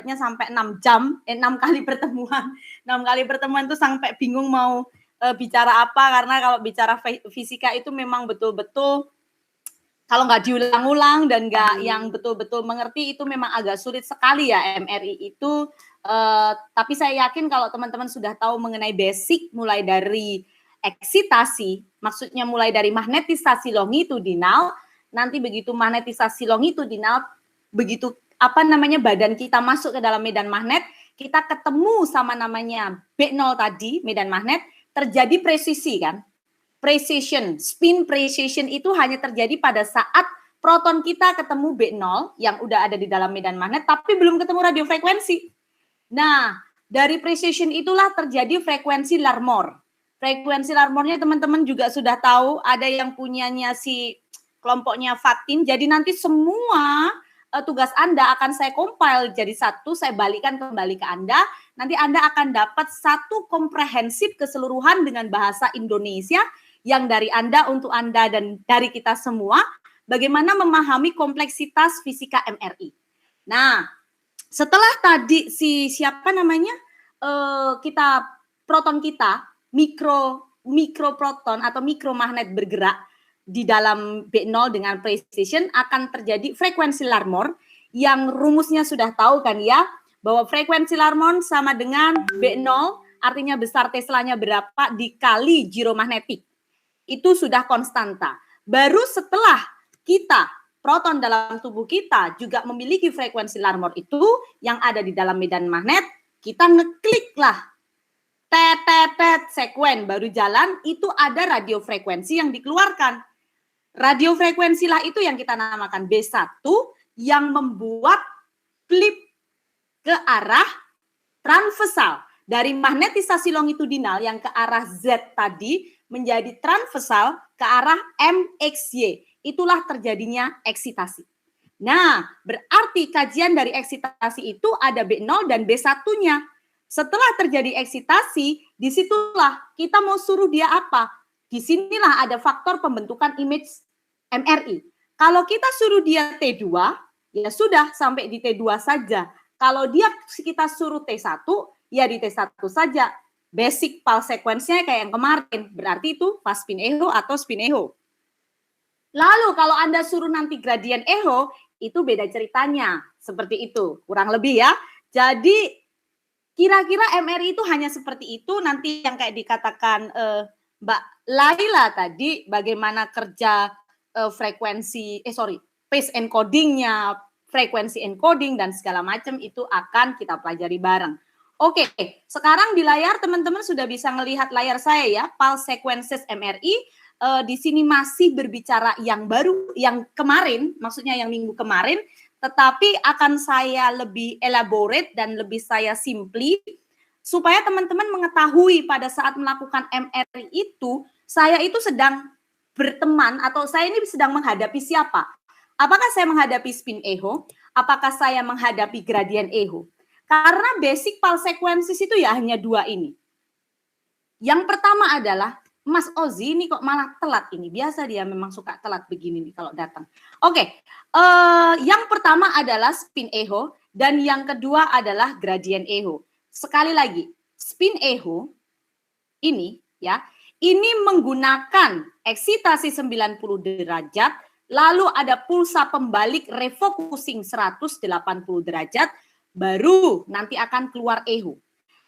debatnya sampai 6 jam, 6 kali pertemuan. 6 kali pertemuan itu sampai bingung mau bicara apa, karena kalau bicara fisika itu memang betul-betul kalau nggak diulang-ulang dan nggak yang betul-betul mengerti itu memang agak sulit sekali ya MRI itu. Tapi saya yakin kalau teman-teman sudah tahu mengenai basic mulai dari eksitasi, maksudnya mulai dari magnetisasi longitudinal, nanti begitu magnetisasi longitudinal, begitu badan kita masuk ke dalam medan magnet, kita ketemu sama namanya B0 tadi, medan magnet, terjadi presisi kan. Precision, spin precision itu hanya terjadi pada saat proton kita ketemu B0 yang udah ada di dalam medan magnet, tapi belum ketemu radiofrekuensi. Nah, dari precision itulah terjadi frekuensi Larmor. Frekuensi Larmornya teman-teman juga sudah tahu, ada yang punyanya si kelompoknya Fatin. Jadi nanti semua tugas Anda akan saya compile jadi satu, saya balikan kembali ke Anda. Nanti Anda akan dapat satu komprehensif keseluruhan dengan bahasa Indonesia yang dari Anda untuk Anda dan dari kita semua, bagaimana memahami kompleksitas fisika MRI. Nah, setelah tadi kita proton kita mikroproton atau mikromagnet bergerak di dalam B0 dengan precision akan terjadi frekuensi Larmor yang rumusnya sudah tahu kan ya, bahwa frekuensi Larmor sama dengan B0 artinya besar Teslanya berapa dikali giromagnetik. Itu sudah konstanta. Baru setelah kita proton dalam tubuh kita juga memiliki frekuensi Larmor itu yang ada di dalam medan magnet, kita ngeklik lah sekuen baru jalan, itu ada radiofrekuensi yang dikeluarkan. Radiofrekuensi lah itu yang kita namakan B1 yang membuat flip ke arah transversal dari magnetisasi longitudinal yang ke arah Z tadi menjadi transversal ke arah MXY. Itulah terjadinya eksitasi. Nah, berarti kajian dari eksitasi itu ada B0 dan B1-nya. Setelah terjadi eksitasi, disitulah kita mau suruh dia apa? Disinilah ada faktor pembentukan image MRI. Kalau kita suruh dia T2, ya sudah sampai di T2 saja. Kalau kita suruh T1, ya di T1 saja. Basic pulse sequence-nya kayak yang kemarin. Berarti itu fast spin echo atau spin echo. Lalu kalau Anda suruh nanti gradient echo, itu beda ceritanya. Seperti itu, kurang lebih ya. Jadi kira-kira MRI itu hanya seperti itu. Nanti yang kayak dikatakan Mbak Laila tadi, bagaimana kerja phase encoding-nya, frekuensi encoding, dan segala macam itu akan kita pelajari bareng. Oke, sekarang di layar teman-teman sudah bisa melihat layar saya ya, pulse sequences MRI. Di sini masih berbicara yang baru, yang kemarin, maksudnya yang minggu kemarin, tetapi akan saya lebih elaborate dan lebih saya simply, supaya teman-teman mengetahui pada saat melakukan MRI itu, saya itu sedang berteman atau saya ini sedang menghadapi siapa? Apakah saya menghadapi spin echo? Apakah saya menghadapi gradient echo? Karena basic pulse sequences itu ya hanya dua ini. Yang pertama adalah, Mas Ozi ini kok malah telat ini. Biasa dia memang suka telat begini nih kalau datang. Oke, yang pertama adalah spin echo dan yang kedua adalah gradient echo. Sekali lagi, spin echo ini ya, ini menggunakan eksitasi 90 derajat, lalu ada pulsa pembalik refocusing 180 derajat, baru nanti akan keluar echo.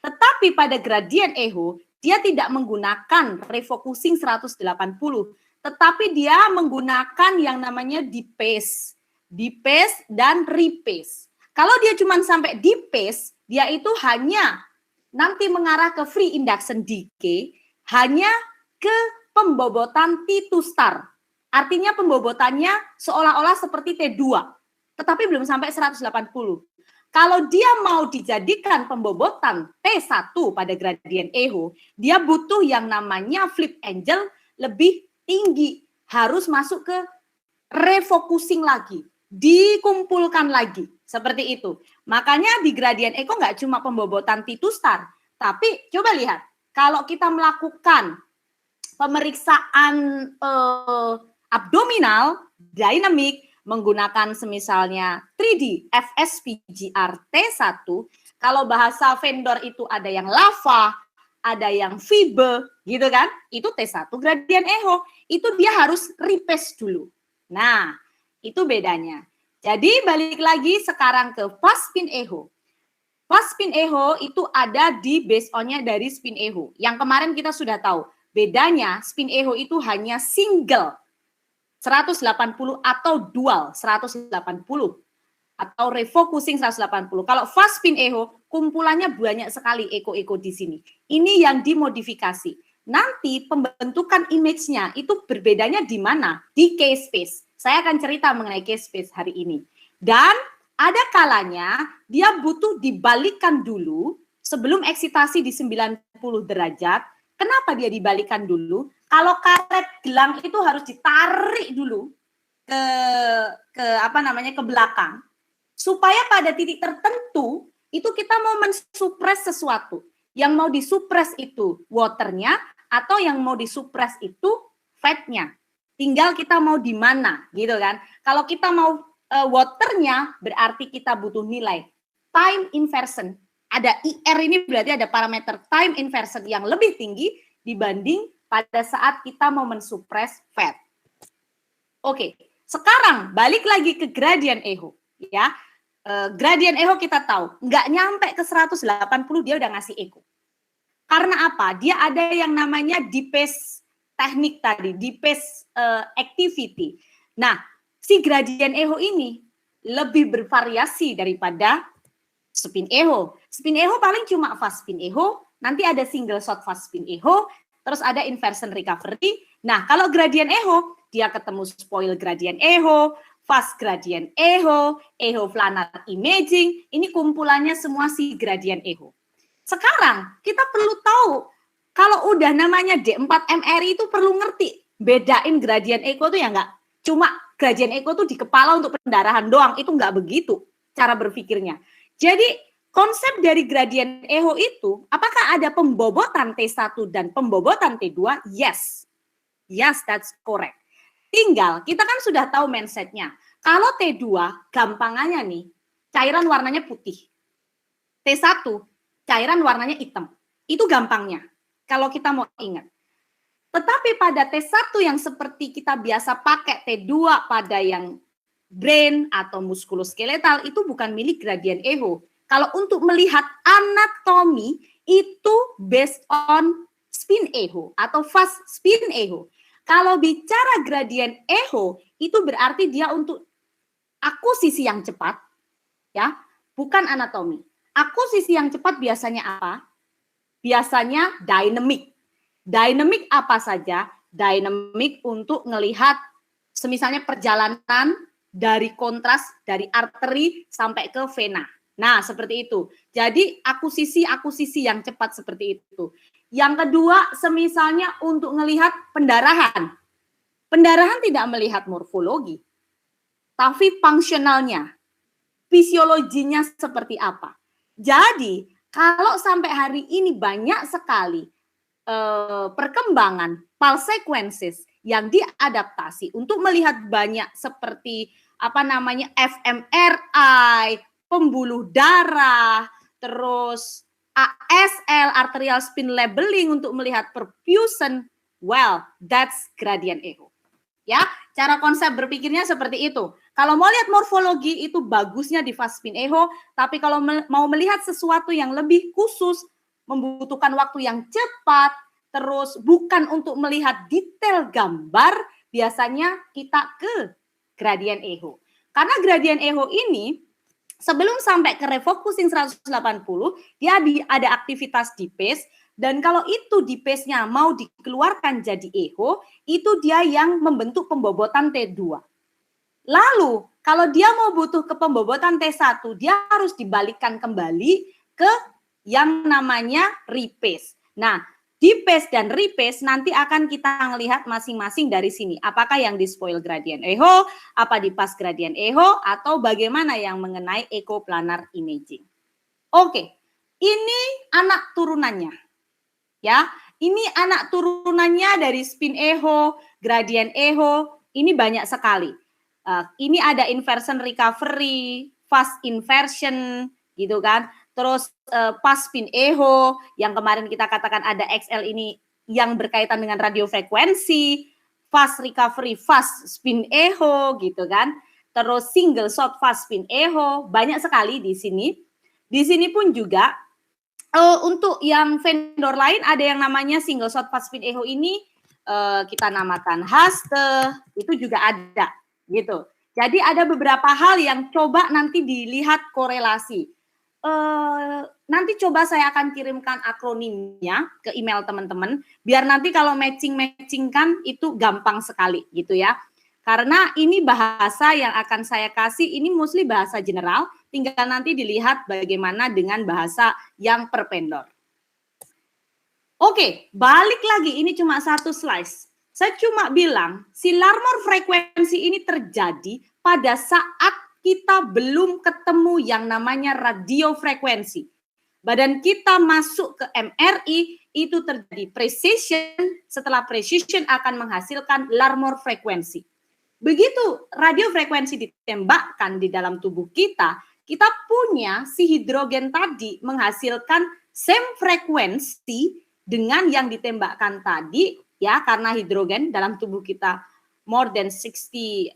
Tetapi pada gradient echo, dia tidak menggunakan refocusing 180, tetapi dia menggunakan yang namanya depace dan repace. Kalau dia cuma sampai depace, dia itu hanya nanti mengarah ke free induction decay, hanya ke pembobotan T2 star. Artinya pembobotannya seolah-olah seperti T2, tetapi belum sampai 180. Kalau dia mau dijadikan pembobotan T1 pada gradient echo, dia butuh yang namanya flip angle lebih tinggi. Harus masuk ke refocusing lagi, dikumpulkan lagi. Seperti itu. Makanya di gradient echo nggak cuma pembobotan T2 star, tapi coba lihat, kalau kita melakukan pemeriksaan abdominal, dynamic, menggunakan semisalnya 3 3D FSPGR T1, kalau bahasa vendor itu ada yang lava, ada yang fiber, gitu kan? Itu T1 gradient echo. Itu dia harus repaste dulu. Nah, itu bedanya. Jadi balik lagi sekarang ke fast spin echo. Fast spin echo itu ada di base on-nya dari spin echo. Yang kemarin kita sudah tahu. Bedanya spin echo itu hanya single 180 atau dual 180 atau refocusing 180. Kalau fast spin echo, kumpulannya banyak sekali echo-echo di sini. Ini yang dimodifikasi. Nanti pembentukan image-nya itu berbedanya di mana? Di K-space. Saya akan cerita mengenai K-space hari ini. Dan ada kalanya dia butuh dibalikkan dulu sebelum eksitasi di 90 derajat. Kenapa dia dibalikkan dulu? Kalau karet gelang itu harus ditarik dulu ke belakang. Supaya pada titik tertentu itu kita mau mensupres sesuatu. Yang mau disupres itu waternya atau yang mau disupres itu fatnya. Tinggal kita mau di mana gitu kan. Kalau kita mau waternya berarti kita butuh nilai time inversion. Ada IR ini berarti ada parameter time inversion yang lebih tinggi dibanding pada saat kita mau mensupres fat. Oke, sekarang balik lagi ke gradient echo ya. Gradient echo kita tahu, nggak nyampe ke 180 dia udah ngasih echo. Karena apa? Dia ada yang namanya D-phase teknik tadi, D-phase activity. Nah, si gradient echo ini lebih bervariasi daripada spin echo. Spin echo paling cuma fast spin echo, nanti ada single shot fast spin echo, terus ada inversion recovery. Nah, kalau gradient echo, dia ketemu spoil gradient echo, fast gradient echo, echo planar imaging, ini kumpulannya semua si gradient echo. Sekarang kita perlu tahu, kalau udah namanya D4 MRI itu perlu ngerti, bedain gradient echo tuh ya enggak, cuma gradient echo tuh di kepala untuk pendarahan doang, itu enggak begitu cara berpikirnya. Jadi konsep dari gradient echo itu, apakah ada pembobotan T1 dan pembobotan T2? Yes. Yes, that's correct. Tinggal, kita kan sudah tahu mindset-nya. Kalau T2, gampangannya nih, cairan warnanya putih. T1, cairan warnanya hitam. Itu gampangnya, kalau kita mau ingat. Tetapi pada T1 yang seperti kita biasa pakai T2 pada yang brain atau muskuloskeletal, itu bukan milik gradient echo. Kalau untuk melihat anatomi, itu based on spin echo atau fast spin echo. Kalau bicara gradient echo, itu berarti dia untuk akusisi yang cepat, ya, bukan anatomi. Akusisi yang cepat biasanya apa? Biasanya dynamic. Dynamic apa saja? Dynamic untuk melihat semisalnya perjalanan dari kontras, dari arteri sampai ke vena. Nah, seperti itu. Jadi akusisi yang cepat seperti itu. Yang kedua, semisalnya untuk melihat pendarahan. Pendarahan tidak melihat morfologi, tapi fungsionalnya, fisiologinya seperti apa. Jadi, kalau sampai hari ini banyak sekali perkembangan pulse sequences yang diadaptasi untuk melihat banyak seperti fMRI, pembuluh darah, terus ASL, arterial spin labeling untuk melihat perfusion, well, that's gradient echo. Ya, cara konsep berpikirnya seperti itu. Kalau mau lihat morfologi itu bagusnya di fast spin echo, tapi kalau mau melihat sesuatu yang lebih khusus, membutuhkan waktu yang cepat, terus bukan untuk melihat detail gambar, biasanya kita ke gradient echo. Karena gradient echo ini sebelum sampai ke refocusing 180, dia ada aktivitas D-phase, dan kalau itu D-phase-nya mau dikeluarkan jadi echo, itu dia yang membentuk pembobotan T2. Lalu, kalau dia mau butuh ke pembobotan T1, dia harus dibalikkan kembali ke yang namanya repaste. Nah, D-phase dan repaste nanti akan kita lihat masing-masing dari sini. Apakah yang di spoil gradient echo, apa di pass gradient echo, atau bagaimana yang mengenai echo planar imaging. Oke, ini anak turunannya. Ya, ini anak turunannya dari spin echo, gradient echo, ini banyak sekali. Ini ada inversion recovery, fast inversion gitu kan. Terus fast spin echo yang kemarin kita katakan ada XL ini yang berkaitan dengan radiofrekuensi, fast recovery fast spin echo gitu kan. Terus single shot fast spin echo, banyak sekali di sini. Di sini pun juga untuk yang vendor lain ada yang namanya single shot fast spin echo ini kita namakan haste, itu juga ada gitu. Jadi ada beberapa hal yang coba nanti dilihat korelasi. Nanti coba saya akan kirimkan akronimnya ke email teman-teman, biar nanti kalau matching-matchingkan itu gampang sekali gitu ya. Karena ini bahasa yang akan saya kasih, ini mostly bahasa general, tinggal nanti dilihat bagaimana dengan bahasa yang per vendor. Oke, balik lagi, ini cuma satu slice. Saya cuma bilang, si Larmor frekuensi ini terjadi pada saat kita belum ketemu yang namanya radiofrekuensi. Badan kita masuk ke MRI, itu terjadi precision, setelah precision akan menghasilkan Larmor frekuensi. Begitu radiofrekuensi ditembakkan di dalam tubuh kita, kita punya si hidrogen tadi menghasilkan same frekuensi dengan yang ditembakkan tadi, ya, karena hidrogen dalam tubuh kita more than 65%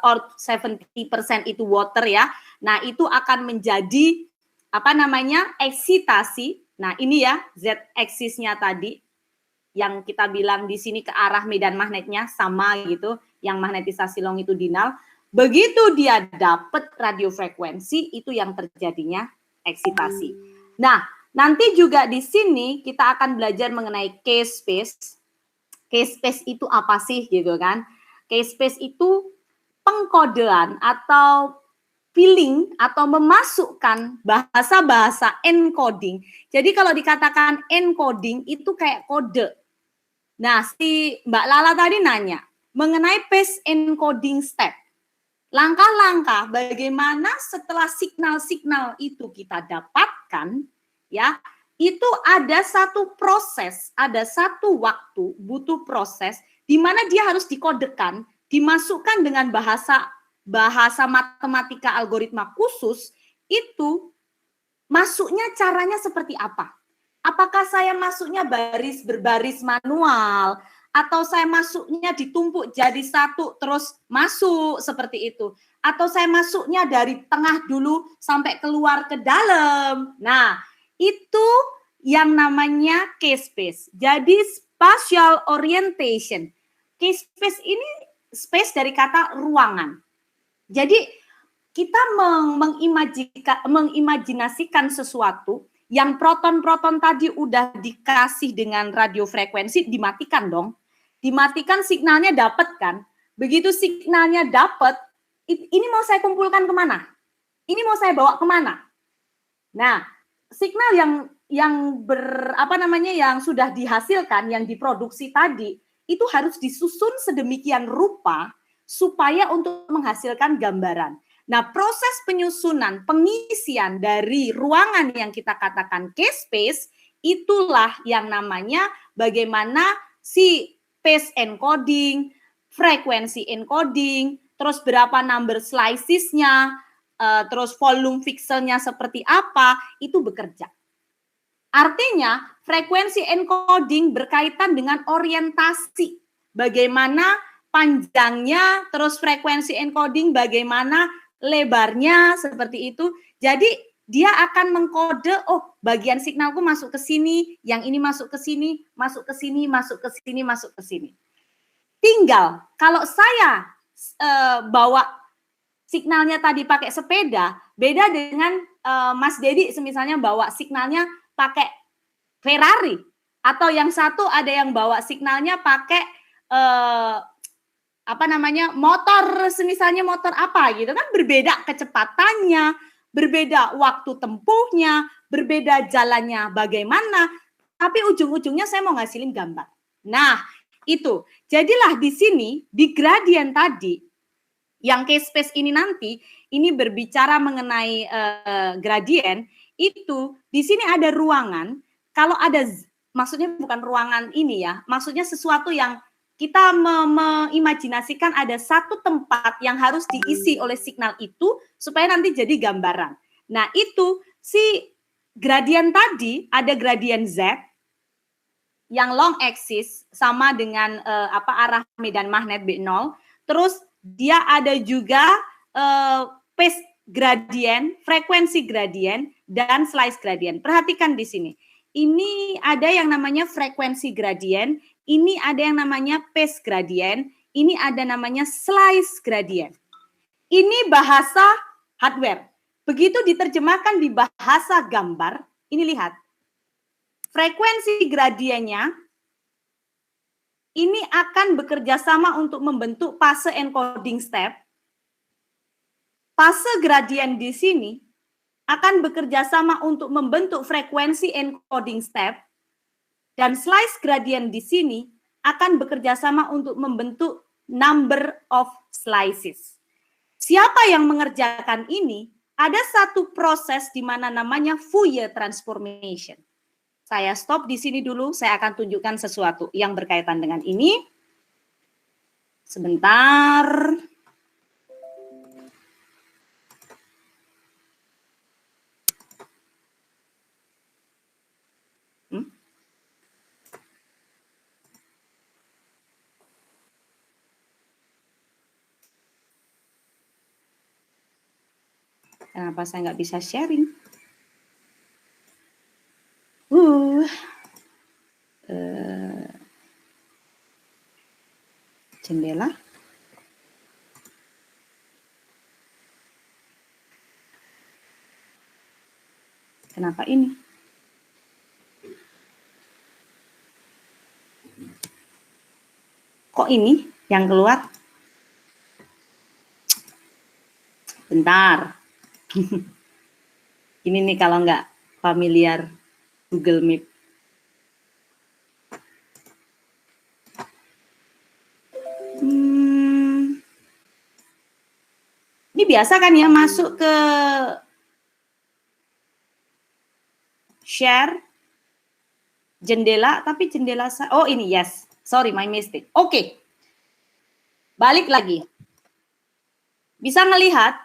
or 70% itu water ya. Nah, itu akan menjadi apa namanya? Eksitasi. Nah, ini ya Z axis-nya tadi yang kita bilang di sini ke arah medan magnetnya sama gitu, yang magnetisasi longitudinal. Begitu dia dapat radiofrekuensi, itu yang terjadinya eksitasi. Nah, nanti juga di sini kita akan belajar mengenai K-space. K-space itu apa sih gitu kan? K-space itu pengkodean atau filling atau memasukkan bahasa-bahasa encoding. Jadi kalau dikatakan encoding itu kayak kode. Nah, si Mbak Lala tadi nanya mengenai phase encoding step. Langkah-langkah bagaimana setelah signal-signal itu kita dapatkan, ya, itu ada satu proses, ada satu waktu, butuh proses di mana dia harus dikodekan, dimasukkan dengan bahasa matematika algoritma khusus, itu masuknya caranya seperti apa? Apakah saya masuknya baris berbaris manual, atau saya masuknya ditumpuk jadi satu terus masuk seperti itu, atau saya masuknya dari tengah dulu sampai keluar ke dalam. Nah, itu yang namanya K-space. Jadi spatial orientation. K-space ini space dari kata ruangan. Jadi kita mengimajinasikan sesuatu yang proton-proton tadi udah dikasih dengan radiofrekuensi, dimatikan dong. Dimatikan, signalnya dapat kan. Begitu signalnya dapat, ini mau saya kumpulkan kemana? Ini mau saya bawa kemana? Nah, signal yang sudah dihasilkan, yang diproduksi tadi, itu harus disusun sedemikian rupa supaya untuk menghasilkan gambaran. Nah, proses penyusunan, pengisian dari ruangan yang kita katakan K-space, itulah yang namanya bagaimana si phase encoding, frekuensi encoding, terus berapa number slicesnya, terus volume pixelnya seperti apa, itu bekerja. Artinya, frekuensi encoding berkaitan dengan orientasi. Bagaimana panjangnya, terus frekuensi encoding bagaimana lebarnya, seperti itu. Jadi, dia akan mengkode, oh, bagian signalku masuk ke sini, yang ini masuk ke sini, masuk ke sini, masuk ke sini, masuk ke sini. Tinggal, kalau saya bawa signalnya tadi pakai sepeda, beda dengan Mas Dedi misalnya bawa signalnya pakai Ferrari, atau yang satu ada yang bawa signalnya pakai motor, misalnya motor apa gitu kan, berbeda kecepatannya, berbeda waktu tempuhnya, berbeda jalannya bagaimana, tapi ujung-ujungnya saya mau ngasilin gambar. Nah, itu. Jadilah di sini di gradien tadi yang K-space ini nanti ini berbicara mengenai gradien, itu di sini ada ruangan. Kalau ada, maksudnya bukan ruangan ini ya, maksudnya sesuatu yang kita meimajinasikan ada satu tempat yang harus diisi oleh signal itu supaya nanti jadi gambaran. Nah, itu si gradien tadi, ada gradien Z yang long axis sama dengan arah medan magnet B0. Terus dia ada juga phase gradien, frekuensi gradien, dan slice gradien. Perhatikan di sini. Ini ada yang namanya frekuensi gradien, ini ada yang namanya phase gradien, ini ada namanya slice gradien. Ini bahasa hardware. Begitu diterjemahkan di bahasa gambar, ini lihat. Frekuensi gradiennya ini akan bekerja sama untuk membentuk fase encoding step. Fase gradien di sini akan bekerja sama untuk membentuk frekuensi encoding step, dan slice gradien di sini akan bekerja sama untuk membentuk number of slices. Siapa yang mengerjakan ini? Ada satu proses di mana namanya Fourier transformation. Saya stop di sini dulu, saya akan tunjukkan sesuatu yang berkaitan dengan ini. Sebentar. Kenapa saya nggak bisa sharing? Jendela. Kenapa ini? Kok ini yang keluar? Bentar. Ini nih kalau nggak familiar Google Meet. Ini biasa kan ya, masuk ke share jendela, tapi jendela oh ini yes, sorry my mistake. Oke. Balik lagi. Bisa ngelihat?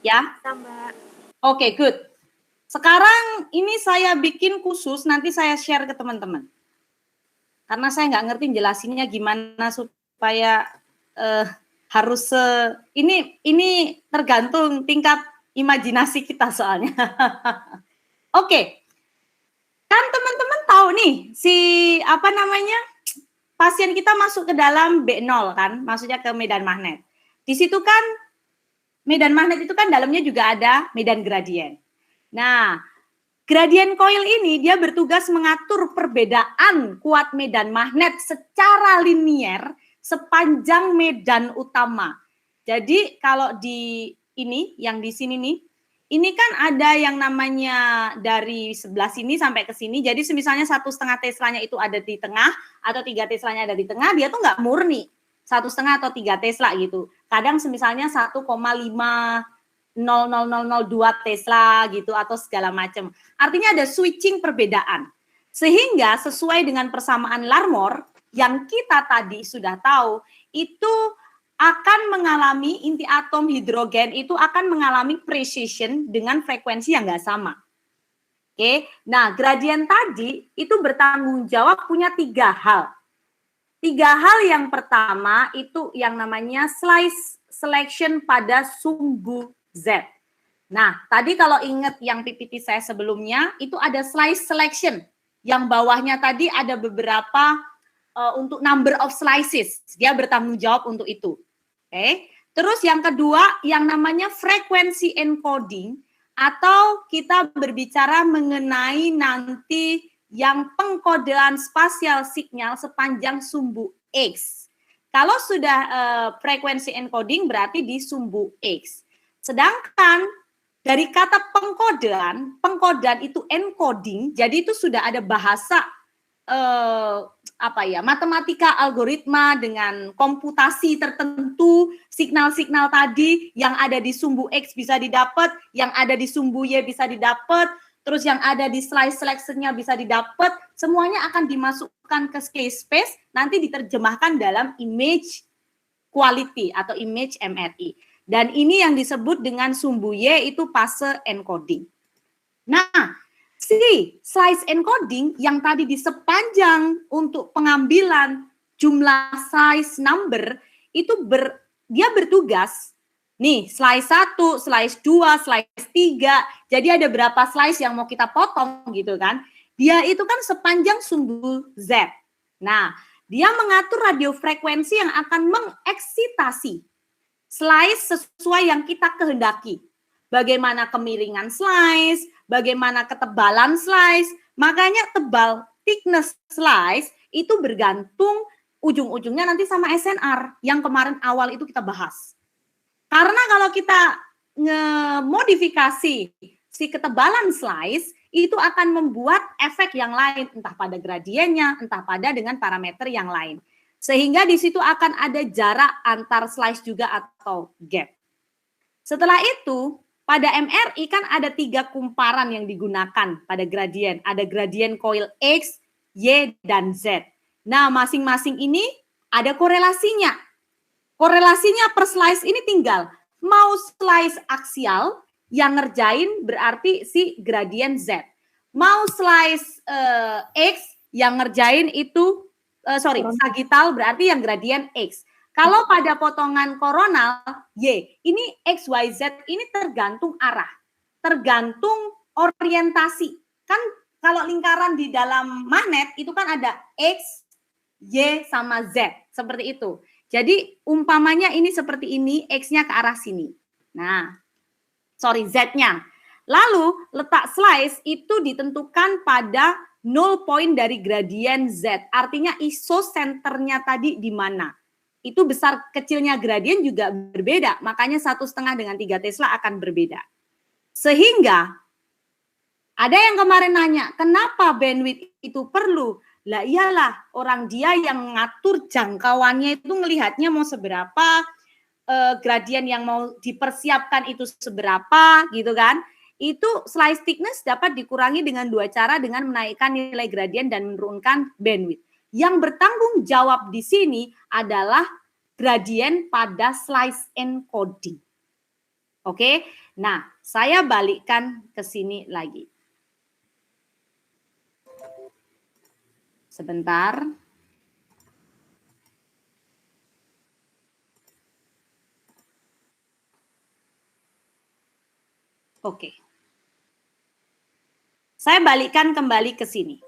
Ya? Oke, good. Sekarang ini saya bikin khusus, nanti saya share ke teman-teman. Karena saya nggak ngerti jelasinnya gimana supaya harus ini tergantung tingkat imajinasi kita soalnya. Oke. Kan teman-teman tahu nih si pasien kita masuk ke dalam B0 kan, maksudnya ke medan magnet. Di situ kan medan magnet itu kan dalamnya juga ada medan gradien. Nah, gradien coil ini dia bertugas mengatur perbedaan kuat medan magnet secara linier sepanjang medan utama. Jadi kalau di ini, yang di sini nih, ini kan ada yang namanya dari sebelah sini sampai ke sini. Jadi misalnya 1,5 Teslanya itu ada di tengah atau 3 Teslanya ada di tengah, dia tuh nggak murni 1,5 atau 3 Tesla gitu. Kadang misalnya 1,50002 Tesla gitu atau segala macam. Artinya ada switching perbedaan. Sehingga sesuai dengan persamaan Larmor yang kita tadi sudah tahu, itu akan mengalami inti atom hidrogen itu akan mengalami precision dengan frekuensi yang nggak sama. Oke, nah gradien tadi itu bertanggung jawab punya 3 hal. 3 hal yang pertama itu yang namanya slice selection pada sumbu Z. Nah, tadi kalau ingat yang PPT saya sebelumnya, itu ada slice selection. Yang bawahnya tadi ada beberapa untuk number of slices. Dia bertanggung jawab untuk itu. Oke. Terus yang kedua, yang namanya frekuensi encoding, atau kita berbicara mengenai nanti yang pengkodean spasial signal sepanjang sumbu X. Kalau sudah frekuensi encoding berarti di sumbu X. Sedangkan dari kata pengkodean itu encoding, jadi itu sudah ada bahasa matematika algoritma dengan komputasi tertentu, signal-signal tadi yang ada di sumbu X bisa didapat, yang ada di sumbu Y bisa didapat, terus yang ada di slide selection-nya bisa didapat, semuanya akan dimasukkan ke K-Space, nanti diterjemahkan dalam image quality atau image MRI. Dan ini yang disebut dengan sumbu Y itu fase encoding. Nah, si slice encoding yang tadi di sepanjang untuk pengambilan jumlah slice number itu dia bertugas. Nih, slice 1, slice 2, slice 3. Jadi ada berapa slice yang mau kita potong gitu kan. Dia itu kan sepanjang sumbu Z. Nah, dia mengatur radiofrekuensi yang akan mengeksitasi slice sesuai yang kita kehendaki. Bagaimana kemiringan slice, bagaimana ketebalan slice. Makanya tebal thickness slice itu bergantung ujung-ujungnya nanti sama SNR yang kemarin awal itu kita bahas. Karena kalau kita nge-modifikasi si ketebalan slice, itu akan membuat efek yang lain, entah pada gradiennya, entah pada dengan parameter yang lain. Sehingga di situ akan ada jarak antar slice juga atau gap. Setelah itu, pada MRI kan ada 3 kumparan yang digunakan pada gradien. Ada gradien coil X, Y, dan Z. Nah, masing-masing ini ada korelasinya. Korelasinya per slice ini tinggal mau slice aksial yang ngerjain berarti si gradien Z. Mau slice X yang ngerjain itu sagittal berarti yang gradien X. Kalau pada potongan koronal Y, ini X, Y, Z ini tergantung arah, tergantung orientasi. Kan kalau lingkaran di dalam magnet itu kan ada X, Y, sama Z, seperti itu. Jadi umpamanya ini seperti ini, X-nya ke arah sini. Nah, Z-nya. Lalu letak slice itu ditentukan pada 0 point dari gradien Z. Artinya isosenternya tadi di mana. Itu besar kecilnya gradien juga berbeda. Makanya 1,5 dengan 3 Tesla akan berbeda. Sehingga ada yang kemarin nanya, kenapa bandwidth itu perlu? Lah iyalah, orang dia yang ngatur jangkauannya itu ngelihatnya mau seberapa, gradien yang mau dipersiapkan itu seberapa gitu kan. Itu slice thickness dapat dikurangi dengan 2 cara, dengan menaikkan nilai gradien dan menurunkan bandwidth. Yang bertanggung jawab di sini adalah gradien pada slice encoding. Oke, nah saya balikkan ke sini lagi. Sebentar. Oke. Saya balikkan kembali ke sini.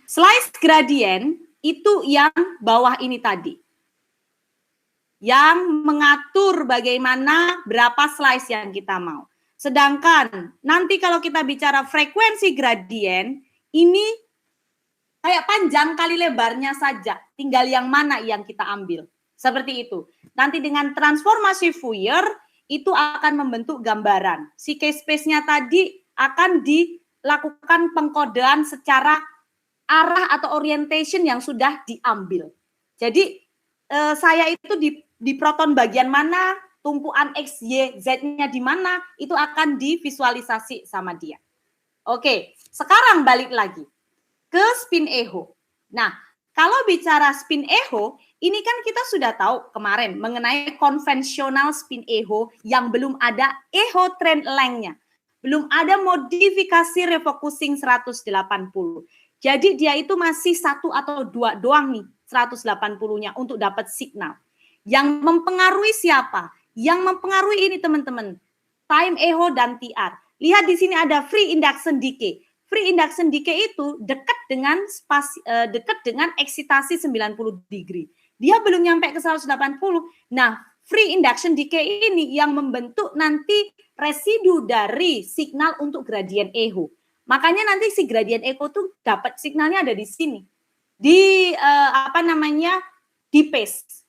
Slice gradient itu yang bawah ini tadi. Yang mengatur bagaimana berapa slice yang kita mau. Sedangkan nanti kalau kita bicara frekuensi gradient, ini kayak panjang kali lebarnya saja, tinggal yang mana yang kita ambil. Seperti itu. Nanti dengan transformasi Fourier, itu akan membentuk gambaran. Si K-space-nya tadi akan dilakukan pengkodean secara arah atau orientation yang sudah diambil. Jadi, saya itu di proton bagian mana, tumpuan X, Y, Z-nya di mana, itu akan divisualisasi sama dia. Oke, sekarang balik lagi ke spin echo. Nah, kalau bicara spin echo, ini kan kita sudah tahu kemarin mengenai konvensional spin echo yang belum ada echo trend length-nya. Belum ada modifikasi refocusing 180. Jadi dia itu masih 1 atau 2 doang nih 180-nya untuk dapat signal. Yang mempengaruhi siapa? Yang mempengaruhi ini teman-teman, time echo dan TR. Lihat di sini ada free induction decay. Free induction decay itu dekat dengan eksitasi 90 degree. Dia belum nyampe ke 180. Nah, free induction decay ini yang membentuk nanti residu dari signal untuk gradien echo. Makanya nanti si gradien echo tuh dapat signalnya ada di sini. Di di phase.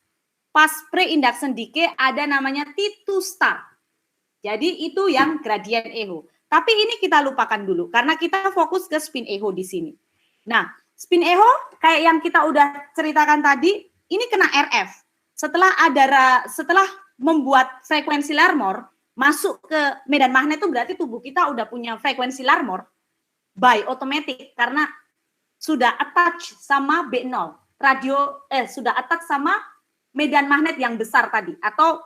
Pas pre-induction decay ada namanya T2 star. Jadi itu yang gradien echo. Tapi ini kita lupakan dulu karena kita fokus ke spin echo di sini. Nah, spin echo kayak yang kita udah ceritakan tadi, ini kena RF. Setelah membuat frekuensi Larmor, masuk ke medan magnet itu berarti tubuh kita udah punya frekuensi Larmor by automatic karena sudah attach sama B0 sudah attach sama medan magnet yang besar tadi atau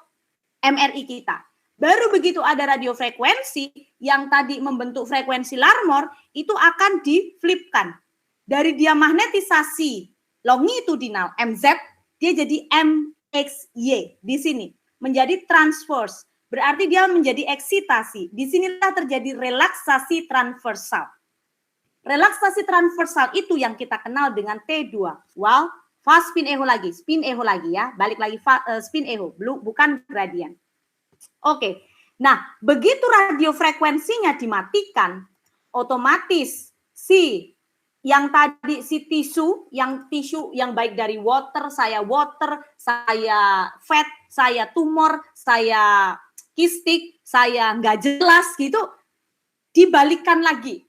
MRI kita. Baru begitu ada radiofrekuensi yang tadi membentuk frekuensi Larmor itu akan diflipkan dari dia magnetisasi longitudinal MZ dia jadi MXY di sini menjadi transverse. Berarti dia menjadi eksitasi. Di sinilah terjadi relaksasi transversal. Relaksasi transversal itu yang kita kenal dengan T2. Wow, fast spin echo lagi ya. Balik lagi spin echo, bukan gradient. Oke. Nah, begitu radiofrekuensinya dimatikan, otomatis si yang tadi si tisu yang baik dari water, saya fat, saya tumor, saya kistik, saya nggak jelas gitu, dibalikan lagi,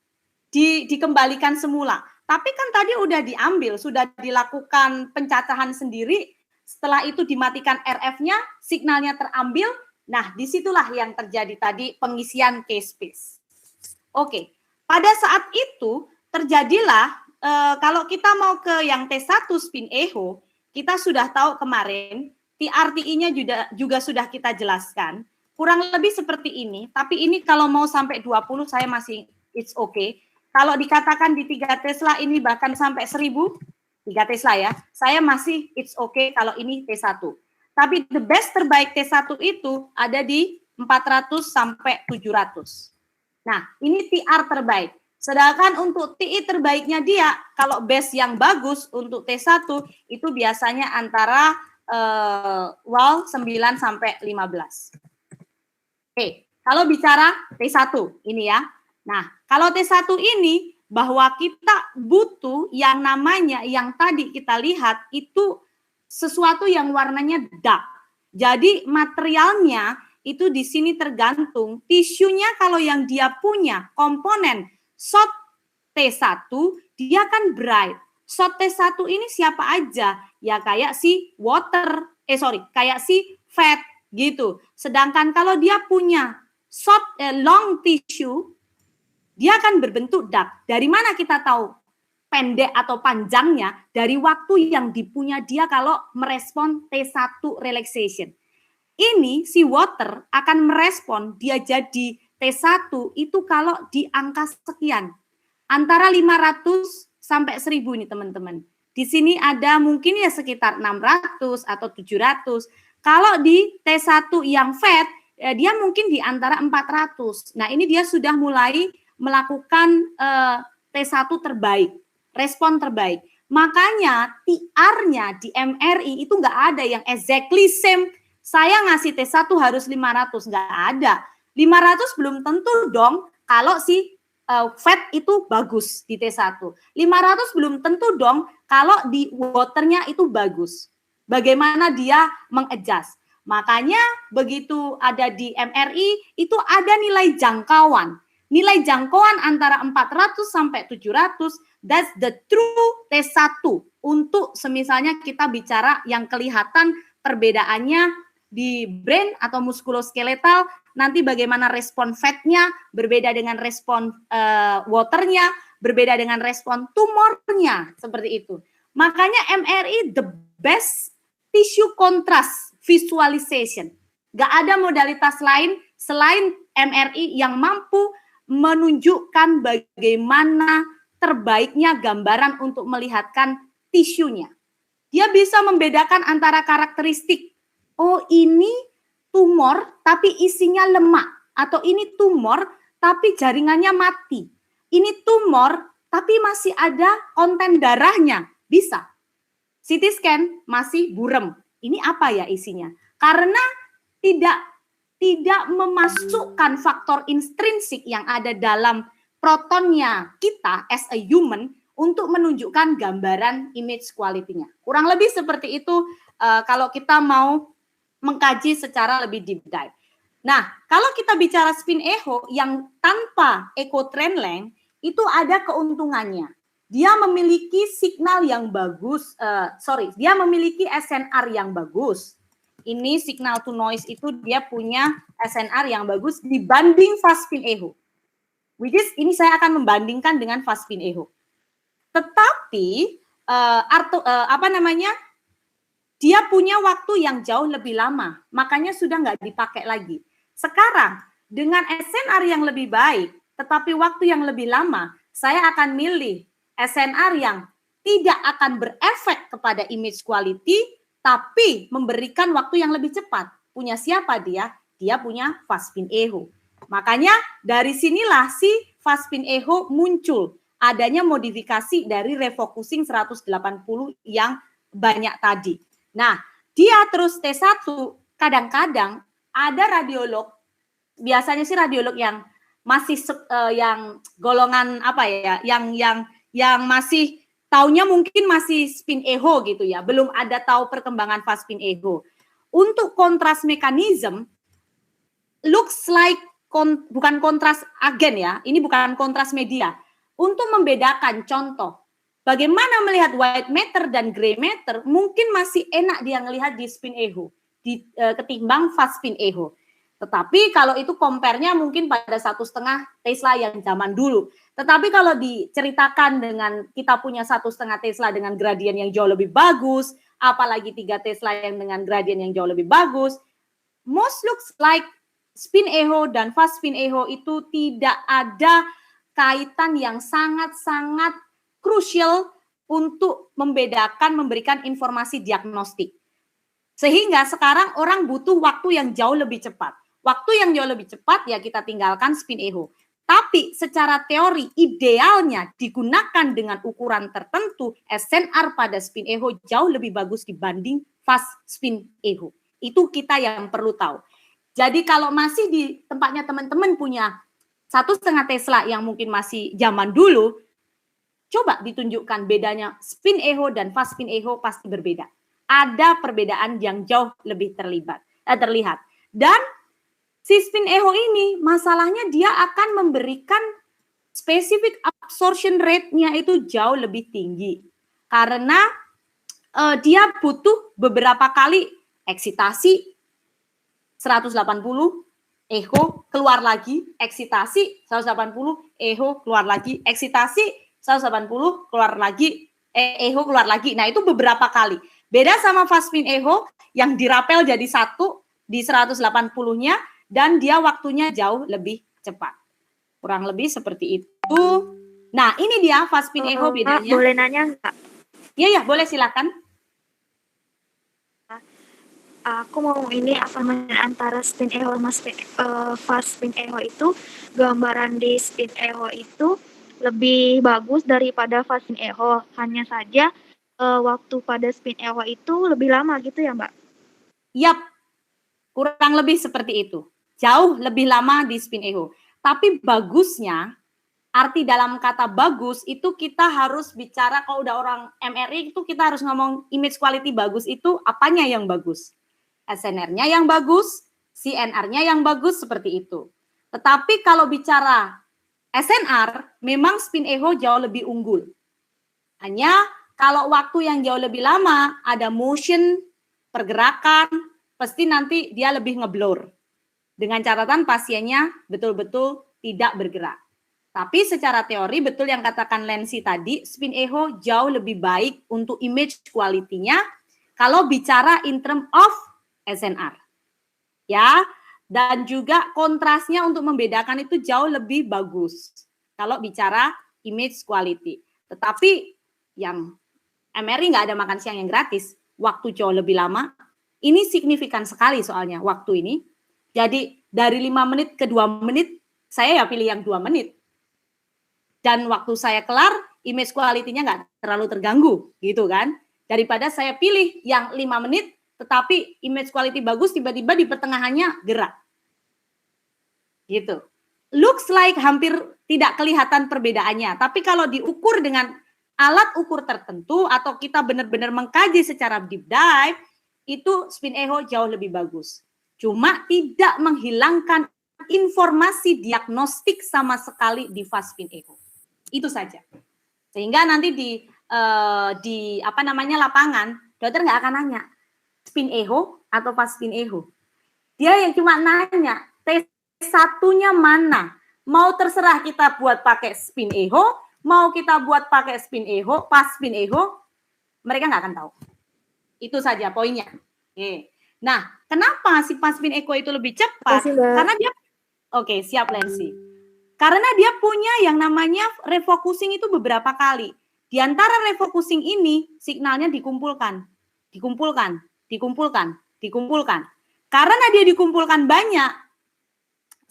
dikembalikan semula. Tapi kan tadi udah diambil, sudah dilakukan pencacahan sendiri, setelah itu dimatikan RF-nya, signalnya terambil, nah disitulah yang terjadi tadi pengisian K-space. Oke, pada saat itu terjadilah kalau kita mau ke yang T1 spin echo, kita sudah tahu kemarin TRTI-nya juga sudah kita jelaskan. Kurang lebih seperti ini, tapi ini kalau mau sampai 20 saya masih it's okay. Kalau dikatakan di 3 Tesla ini bahkan sampai 1000, 3 Tesla ya, saya masih it's okay kalau ini T1. Tapi the best terbaik T1 itu ada di 400 sampai 700. Nah, ini TR terbaik. Sedangkan untuk TI terbaiknya dia, kalau base yang bagus untuk T1 itu biasanya antara 9 sampai 15. Oke, kalau bicara T1 ini ya. Nah, kalau T1 ini bahwa kita butuh yang namanya yang tadi kita lihat itu sesuatu yang warnanya dark. Jadi materialnya itu di sini tergantung tisunya kalau yang dia punya komponen short T1 dia kan bright. Short T1 ini siapa aja? Ya kayak si kayak si fat gitu. Sedangkan kalau dia punya long tissue dia akan berbentuk dark. Dari mana kita tahu pendek atau panjangnya? Dari waktu yang dipunya dia kalau merespon T1 relaxation. Ini si water akan merespon dia jadi T1 itu kalau di angka sekian. Antara 500 sampai 1000 nih teman-teman. Di sini ada mungkin ya sekitar 600 atau 700. Kalau di T1 yang fat, dia mungkin di antara 400. Nah ini dia sudah mulai melakukan T1 terbaik, respon terbaik. Makanya TR-nya di MRI itu nggak ada yang exactly same. Saya ngasih T1 harus 500, nggak ada. 500 belum tentu dong kalau si fat itu bagus di T1. 500 belum tentu dong kalau di waternya itu bagus. Bagaimana dia mengadjust. Makanya begitu ada di MRI itu ada nilai jangkauan. Nilai jangkauan antara 400 sampai 700, that's the true T1. Untuk semisalnya kita bicara yang kelihatan perbedaannya di brain atau muskuloskeletal, nanti bagaimana respon fatnya, berbeda dengan respon waternya, berbeda dengan respon tumornya, seperti itu. Makanya MRI the best tissue contrast visualization. Gak ada modalitas lain selain MRI yang mampu menunjukkan bagaimana terbaiknya gambaran untuk melihatkan tisunya. Dia bisa membedakan antara karakteristik, oh ini tumor tapi isinya lemak, atau ini tumor tapi jaringannya mati. Ini tumor tapi masih ada konten darahnya, bisa. CT scan masih burem. Ini apa ya isinya? Karena tidak memasukkan faktor intrinsik yang ada dalam protonnya kita as a human untuk menunjukkan gambaran image quality-nya. Kurang lebih seperti itu kalau kita mau mengkaji secara lebih deep dive. Nah, kalau kita bicara spin echo yang tanpa echo trend length, itu ada keuntungannya. Dia memiliki signal yang bagus, dia memiliki SNR yang bagus. Ini signal to noise itu dia punya SNR yang bagus dibanding fast spin echo. Which is ini saya akan membandingkan dengan fast spin echo. Tetapi dia punya waktu yang jauh lebih lama, makanya sudah nggak dipakai lagi. Sekarang dengan SNR yang lebih baik, tetapi waktu yang lebih lama, saya akan milih SNR yang tidak akan berefek kepada image quality, tapi memberikan waktu yang lebih cepat. Punya siapa dia? Dia punya fast spin echo. Makanya dari sinilah si fast spin echo muncul. Adanya modifikasi dari refocusing 180 yang banyak tadi. Nah, dia terus T1, kadang-kadang ada radiolog, biasanya sih radiolog yang masih yang golongan apa ya, yang masih taunya mungkin masih spin echo gitu ya, belum ada tahu perkembangan fast spin echo. Untuk kontras mekanisme, looks like bukan kontras agen ya, ini bukan kontras media. Untuk membedakan contoh, bagaimana melihat white matter dan gray matter, mungkin masih enak dia ngelihat di spin echo, ketimbang fast spin echo. Tetapi kalau itu compare-nya mungkin pada 1,5 Tesla yang zaman dulu. Tetapi kalau diceritakan dengan kita punya 1,5 Tesla dengan gradien yang jauh lebih bagus, apalagi 3 Tesla yang dengan gradien yang jauh lebih bagus, most looks like spin echo dan fast spin echo itu tidak ada kaitan yang sangat-sangat krusial untuk membedakan, memberikan informasi diagnostik. Sehingga sekarang orang butuh waktu yang jauh lebih cepat. Waktu yang jauh lebih cepat ya kita tinggalkan spin echo. Tapi secara teori idealnya digunakan dengan ukuran tertentu, SNR pada spin echo jauh lebih bagus dibanding fast spin echo. Itu kita yang perlu tahu. Jadi kalau masih di tempatnya teman-teman punya 1,5 Tesla yang mungkin masih zaman dulu, coba ditunjukkan bedanya spin echo dan fast spin echo pasti berbeda. Ada perbedaan yang jauh lebih terlihat. Dan si spin echo ini masalahnya dia akan memberikan specific absorption rate-nya itu jauh lebih tinggi. Karena dia butuh beberapa kali eksitasi 180, echo keluar lagi, eksitasi 180, echo keluar lagi, eksitasi 180 keluar lagi, echo keluar lagi. Nah, itu beberapa kali. Beda sama fast spin echo yang dirapel jadi satu di 180-nya dan dia waktunya jauh lebih cepat. Kurang lebih seperti itu. Nah, ini dia fast spin echo bedanya. Boleh nanya nggak? Iya, boleh silakan. Aku mau ini antara spin echo sama fast spin echo itu, gambaran di spin echo itu lebih bagus daripada fast spin echo. Hanya saja waktu pada spin echo itu lebih lama gitu ya, Mbak? Yap, kurang lebih seperti itu. Jauh lebih lama di spin echo. Tapi bagusnya, arti dalam kata bagus itu kita harus bicara, kalau udah orang MRI itu kita harus ngomong image quality bagus itu apanya yang bagus. SNR-nya yang bagus, CNR-nya yang bagus, seperti itu. Tetapi kalau bicara SNR, memang spin echo jauh lebih unggul. Hanya kalau waktu yang jauh lebih lama, ada motion, pergerakan, pasti nanti dia lebih ngeblur. Dengan catatan pasiennya betul-betul tidak bergerak. Tapi secara teori, betul yang katakan Lensi tadi, spin echo jauh lebih baik untuk image quality-nya kalau bicara in term of SNR. Ya, dan juga kontrasnya untuk membedakan itu jauh lebih bagus kalau bicara image quality. Tetapi yang MRI nggak ada makan siang yang gratis, waktu jauh lebih lama. Ini signifikan sekali soalnya waktu ini. Jadi dari 5 menit ke 2 menit, saya ya pilih yang 2 menit. Dan waktu saya kelar, image quality-nya nggak terlalu terganggu, gitu kan. Daripada saya pilih yang 5 menit, tetapi image quality bagus, tiba-tiba di pertengahannya gerak. Gitu. Looks like hampir tidak kelihatan perbedaannya. Tapi kalau diukur dengan alat ukur tertentu, atau kita benar-benar mengkaji secara deep dive, itu spin echo jauh lebih bagus. Cuma tidak menghilangkan informasi diagnostik sama sekali di fast spin echo. Itu saja. Sehingga nanti di lapangan, dokter nggak akan nanya, spin echo atau fast spin echo. Dia yang cuma nanya, T1-nya mana? Mau terserah kita buat pakai spin echo, mau kita buat pakai spin echo, fast spin echo, mereka nggak akan tahu. Itu saja poinnya. Oke. Nah, kenapa si fast spin echo itu lebih cepat? Karena dia, oke, siap Lensi. Karena dia punya yang namanya refocusing itu beberapa kali. Di antara refocusing ini, signalnya dikumpulkan. Karena dia dikumpulkan banyak,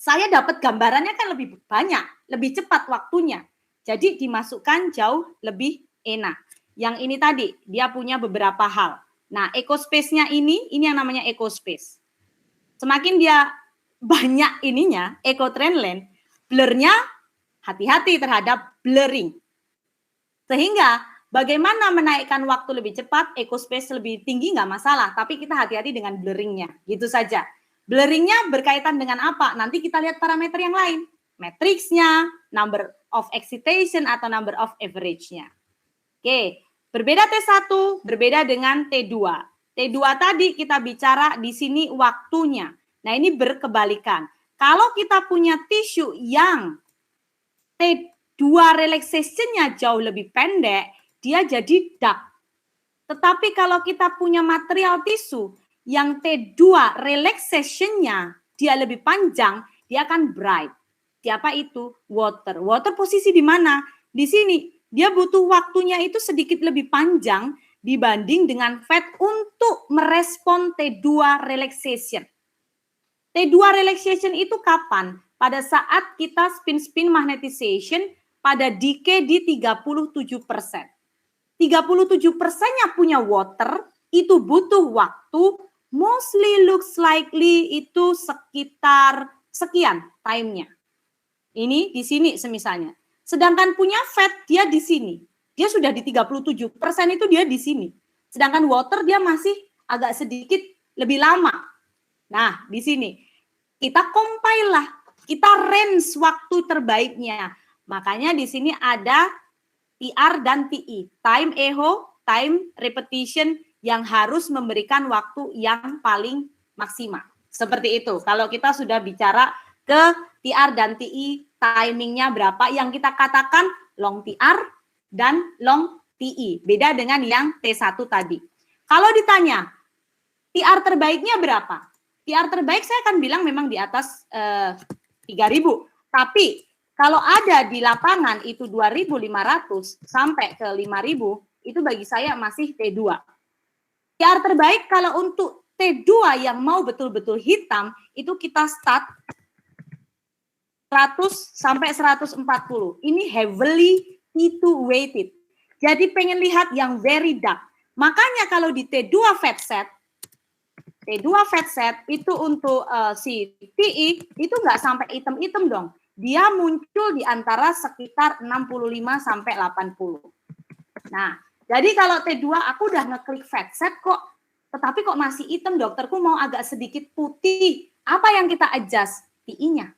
saya dapat gambarannya kan lebih banyak, lebih cepat waktunya. Jadi dimasukkan jauh lebih enak. Yang ini tadi, dia punya beberapa hal. Nah, echo space-nya ini yang namanya echo space. Semakin dia banyak ininya, echo trend length, blur-nya hati-hati terhadap blurring. Sehingga bagaimana menaikkan waktu lebih cepat, echo space lebih tinggi nggak masalah, tapi kita hati-hati dengan blurringnya, gitu saja. Blurringnya berkaitan dengan apa? Nanti kita lihat parameter yang lain, matriksnya, number of excitation atau number of average-nya. Oke, berbeda T1, berbeda dengan T2. T2 tadi kita bicara di sini waktunya. Nah ini berkebalikan. Kalau kita punya tisu yang T2 relaxation-nya jauh lebih pendek, dia jadi dark. Tetapi kalau kita punya material tisu yang T2 relaxation-nya dia lebih panjang, dia akan bright. Siapa itu? Water. Water posisi di mana? Di sini. Dia butuh waktunya itu sedikit lebih panjang dibanding dengan fat untuk merespon T2 relaxation. T2 relaxation itu kapan? Pada saat kita spin-spin magnetization pada decay di 37%. 37%-nya punya water, itu butuh waktu, mostly looks likely itu sekitar sekian time-nya. Ini di sini semisalnya. Sedangkan punya fat dia di sini. Dia sudah di 37% itu dia di sini. Sedangkan water dia masih agak sedikit lebih lama. Nah, di sini kita compile lah, kita range waktu terbaiknya. Makanya di sini ada TR dan TI, time echo, time repetition yang harus memberikan waktu yang paling maksimal. Seperti itu. Kalau kita sudah bicara ke TR dan TI, timingnya berapa, yang kita katakan long TR dan long TI. Beda dengan yang T1 tadi. Kalau ditanya, TR terbaiknya berapa? TR terbaik saya akan bilang memang di atas 3.000. Tapi kalau ada di lapangan itu 2.500 sampai ke 5.000, itu bagi saya masih T2. TR terbaik kalau untuk T2 yang mau betul-betul hitam, itu kita start 100 sampai 140. Ini heavily T2 weighted. Jadi pengen lihat yang very dark. Makanya kalau di T2 fat set itu untuk si TI itu nggak sampai hitam-hitam dong. Dia muncul di antara sekitar 65 sampai 80. Nah, jadi kalau T2 aku udah ngeklik fat set kok, tetapi kok masih hitam, dokterku mau agak sedikit putih. Apa yang kita adjust? TI-nya.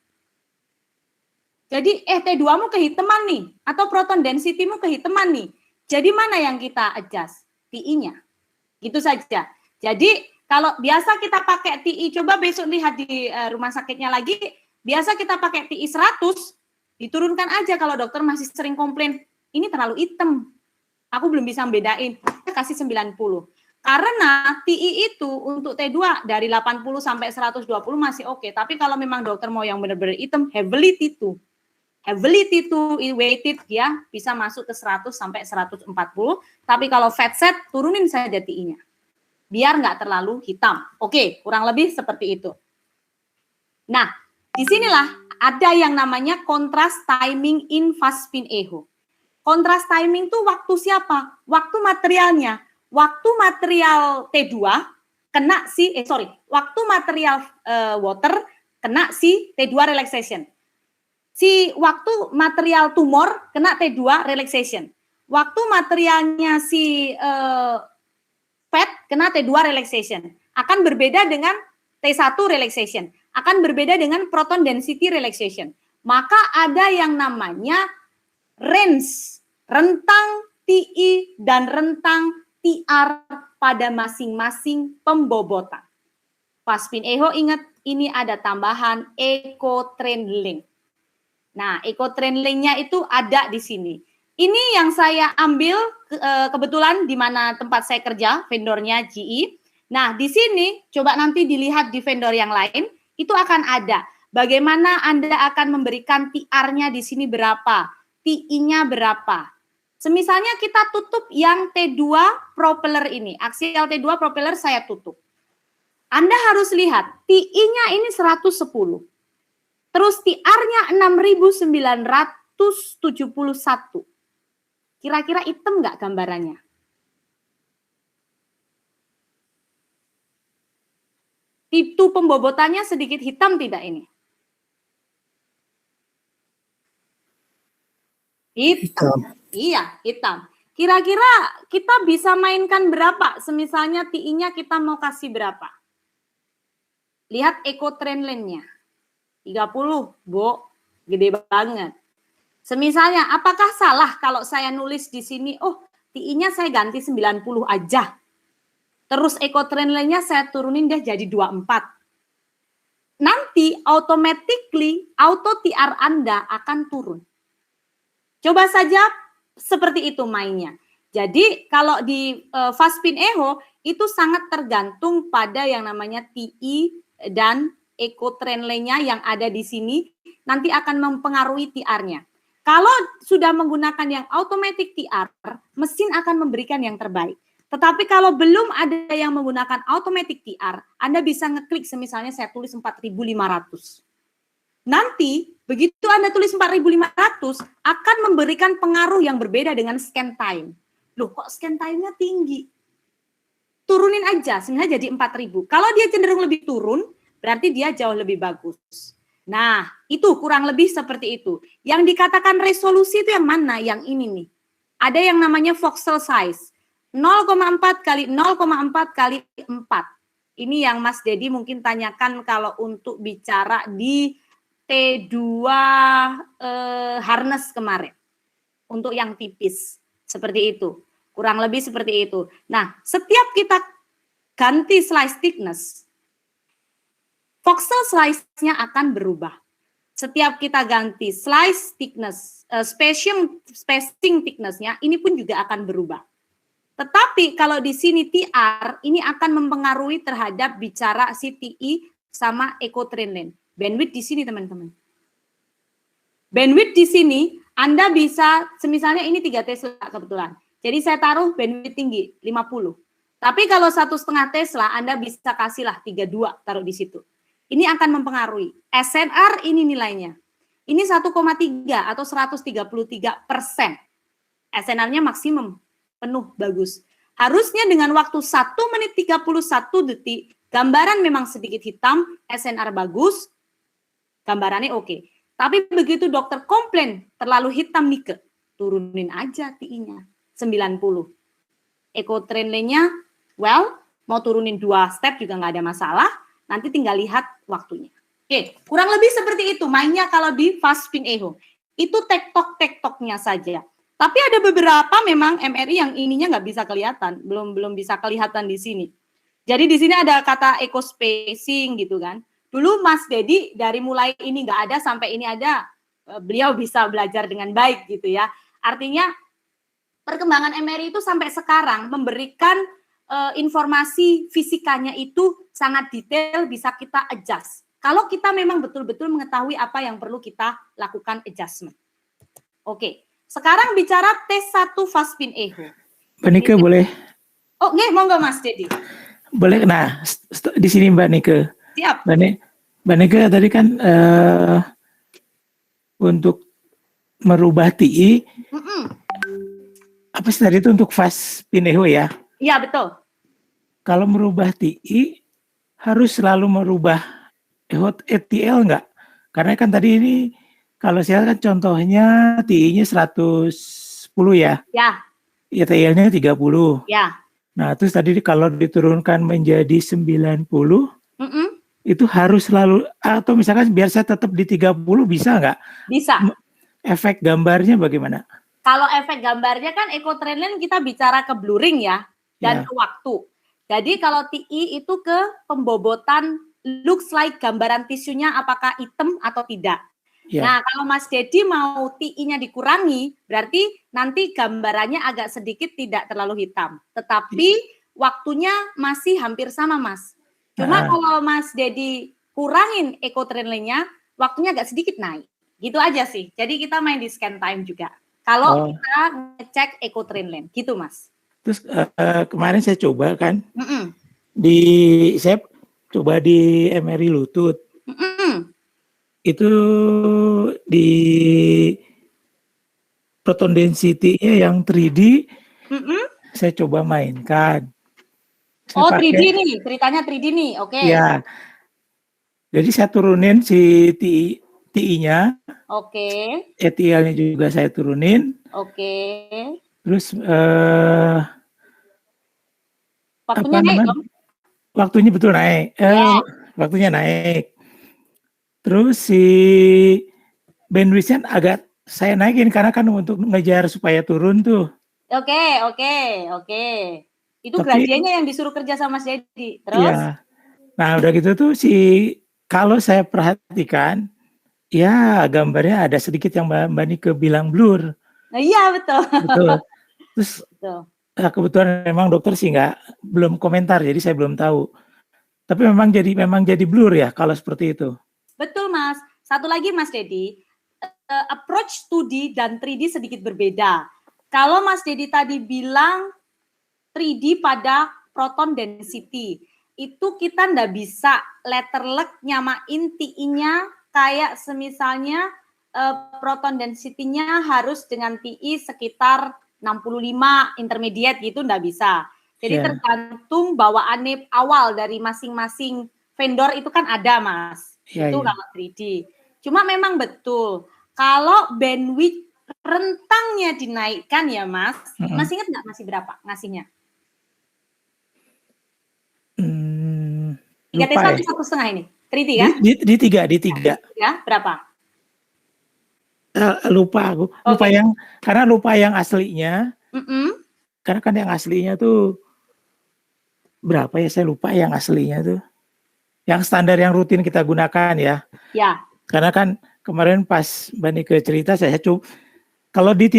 Jadi T2-mu kehitaman nih, atau proton density-mu kehitaman nih. Jadi mana yang kita adjust? TI-nya. Gitu saja. Jadi kalau biasa kita pakai TI, coba besok lihat di rumah sakitnya lagi, biasa kita pakai TI 100, diturunkan aja kalau dokter masih sering komplain, ini terlalu hitam. Aku belum bisa membedain, kasih 90. Karena TI itu untuk T2 dari 80 sampai 120 masih oke. Tapi kalau memang dokter mau yang benar-benar hitam, heavily T2 weighted dia bisa masuk ke 100 sampai 140. Tapi kalau fat set turunin saja TI-nya. Biar nggak terlalu hitam. Oke, kurang lebih seperti itu. Nah, disinilah ada yang namanya contrast timing in fast spin echo. Contrast timing tuh waktu siapa? Waktu materialnya. Waktu material T2 kena waktu material water kena si T2 relaxation. Si waktu material tumor kena T2 relaxation. Waktu materialnya si fat kena T2 relaxation. Akan berbeda dengan T1 relaxation. Akan berbeda dengan proton density relaxation. Maka ada yang namanya range, rentang TI dan rentang TR pada masing-masing pembobotan. Fast spin echo, ingat ini ada tambahan echo trend link. Nah, echo trend link-nya itu ada di sini. Ini yang saya ambil kebetulan di mana tempat saya kerja, vendornya GE. Nah, di sini coba nanti dilihat di vendor yang lain, itu akan ada. Bagaimana Anda akan memberikan TR-nya di sini berapa, TI-nya berapa. Semisalnya kita tutup yang T2 propeller ini, aksial T2 propeller saya tutup. Anda harus lihat, TI-nya ini 110. Terus TR-nya 6.971. Kira-kira hitam nggak gambarannya? Itu pembobotannya sedikit hitam tidak ini? Hitam. Iya, hitam. Kira-kira kita bisa mainkan berapa? Semisalnya TI-nya kita mau kasih berapa? Lihat echo trend line-nya. 30, Bo. Gede banget. Semisalnya, apakah salah kalau saya nulis di sini, oh, TI-nya saya ganti 90 aja. Terus echo trend line-nya saya turunin deh jadi 24. Nanti automatically auto TR Anda akan turun. Coba saja seperti itu mainnya. Jadi kalau di fast spin echo itu sangat tergantung pada yang namanya TI dan echo trend line-nya yang ada di sini nanti akan mempengaruhi TR-nya. Kalau sudah menggunakan yang automatic TR, mesin akan memberikan yang terbaik. Tetapi kalau belum ada yang menggunakan automatic TR, Anda bisa ngeklik semisalnya saya tulis 4.500. Nanti begitu Anda tulis 4.500 akan memberikan pengaruh yang berbeda dengan scan time. Loh kok scan time-nya tinggi? Turunin aja, sebenarnya jadi 4.000. Kalau dia cenderung lebih turun, berarti dia jauh lebih bagus. Nah, itu kurang lebih seperti itu. Yang dikatakan resolusi itu yang mana? Yang ini nih. Ada yang namanya voxel size. 0,4 kali 0,4 kali 4. Ini yang Mas Dedi mungkin tanyakan kalau untuk bicara di T2 harness kemarin. Untuk yang tipis. Seperti itu. Kurang lebih seperti itu. Nah, setiap kita ganti slice thickness, voxel slice-nya akan berubah. Setiap kita ganti slice thickness, spacing thickness-nya, ini pun juga akan berubah. Tetapi kalau di sini TR, ini akan mempengaruhi terhadap bicara CTI sama echo trend line. Bandwidth di sini teman-teman. Bandwidth di sini, Anda bisa, semisalnya ini 3 Tesla kebetulan. Jadi saya taruh bandwidth tinggi, 50. Tapi kalau 1,5 Tesla, Anda bisa kasihlah 32, taruh di situ. Ini akan mempengaruhi. SNR ini nilainya. Ini 1,3 atau 133%. SNR-nya maksimum, penuh, bagus. Harusnya dengan waktu 1 menit 31 detik, gambaran memang sedikit hitam, SNR bagus, gambarannya oke. Tapi begitu dokter komplain, terlalu hitam nih, turunin aja TI-nya, 90. Echo trend line-nya, well, mau turunin 2 step juga nggak ada masalah. Nanti tinggal lihat waktunya. Oke, kurang lebih seperti itu mainnya kalau di fast spin echo. Itu tektok-tektoknya saja. Tapi ada beberapa memang MRI yang ininya nggak bisa kelihatan, belum bisa kelihatan di sini. Jadi di sini ada kata echo spacing gitu kan. Dulu Mas Dedi dari mulai ini nggak ada sampai ini ada, beliau bisa belajar dengan baik gitu ya. Artinya perkembangan MRI itu sampai sekarang memberikan informasi fisikanya itu sangat detail, bisa kita adjust. Kalau kita memang betul-betul mengetahui apa yang perlu kita lakukan adjustment. Oke, sekarang bicara T1 fast spin echo. Mbak Nike boleh? Oh, nggih, monggo Mas Dedi. Boleh. Nah, di sini Mbak Nike. Siap. Mbak Nike tadi kan untuk merubah TI, apa sih tadi itu untuk fast spin echo ya? Iya, betul. Kalau merubah TI, harus selalu merubah ETL enggak? Karena kan tadi ini, kalau saya kan contohnya TI-nya 110 ya? Ya. ETL-nya 30. Ya. Nah, terus tadi kalau diturunkan menjadi 90, itu harus selalu, atau misalkan biar saya tetap di 30, bisa nggak? Bisa. Efek gambarnya bagaimana? Kalau efek gambarnya kan echo trend line kita bicara ke blurring ya, dan ke waktu. Jadi kalau TI itu ke pembobotan looks like gambaran tisunya apakah hitam atau tidak. Ya. Nah, kalau Mas Dedi mau TI-nya dikurangi, berarti nanti gambarannya agak sedikit tidak terlalu hitam. Tetapi waktunya masih hampir sama, Mas. Cuma kalau Mas Dedi kurangin echo train line-nya, waktunya agak sedikit naik. Gitu aja sih. Jadi kita main di scan time juga. Kalau kita ngecek echo train line, gitu Mas. Terus kemarin saya coba kan, Mm-mm. saya coba di MRI lutut. Mm-mm. Itu di proton density-nya yang 3D, saya coba mainkan. Saya 3D nih, ceritanya 3D nih, oke. Ya, jadi saya turunin si TI-nya, ETL-nya juga saya turunin. Terus waktunya naik dong? Waktunya betul naik, waktunya naik. Terus si bandwidth-nya agak saya naikin karena kan untuk ngejar supaya turun tuh. Oke. Itu gradiennya yang disuruh kerja sama Mas Dedi. Terus? Iya. Nah, udah gitu tuh kalau saya perhatikan, ya gambarnya ada sedikit yang Mbak Nike bilang blur. Nah, iya betul. Terus kebetulan memang dokter sih belum komentar, jadi saya belum tahu. Tapi memang jadi blur ya kalau seperti itu. Betul Mas. Satu lagi Mas Dedi, approach 2D dan 3D sedikit berbeda. Kalau Mas Dedi tadi bilang 3D pada proton density, itu kita ndak bisa letter luck nyamain TI-nya kayak semisalnya proton density-nya harus dengan TI sekitar 65 intermediate gitu ndak bisa. Jadi tergantung bawaannya awal dari masing-masing vendor itu kan ada Mas. Itu kalau 3D. Cuma memang betul kalau bandwidth rentangnya dinaikkan ya Mas. Masih ingat nggak masih berapa ngasihnya? 3T1 1,5 ini. 3D kan? Di 3. Ya, berapa? Lupa aku. Karena lupa yang aslinya. Karena kan yang aslinya tuh berapa ya, saya lupa yang aslinya tuh. Yang standar yang rutin kita gunakan ya. Ya. Karena kan kemarin pas Mbak Nike cerita, saya coba kalau di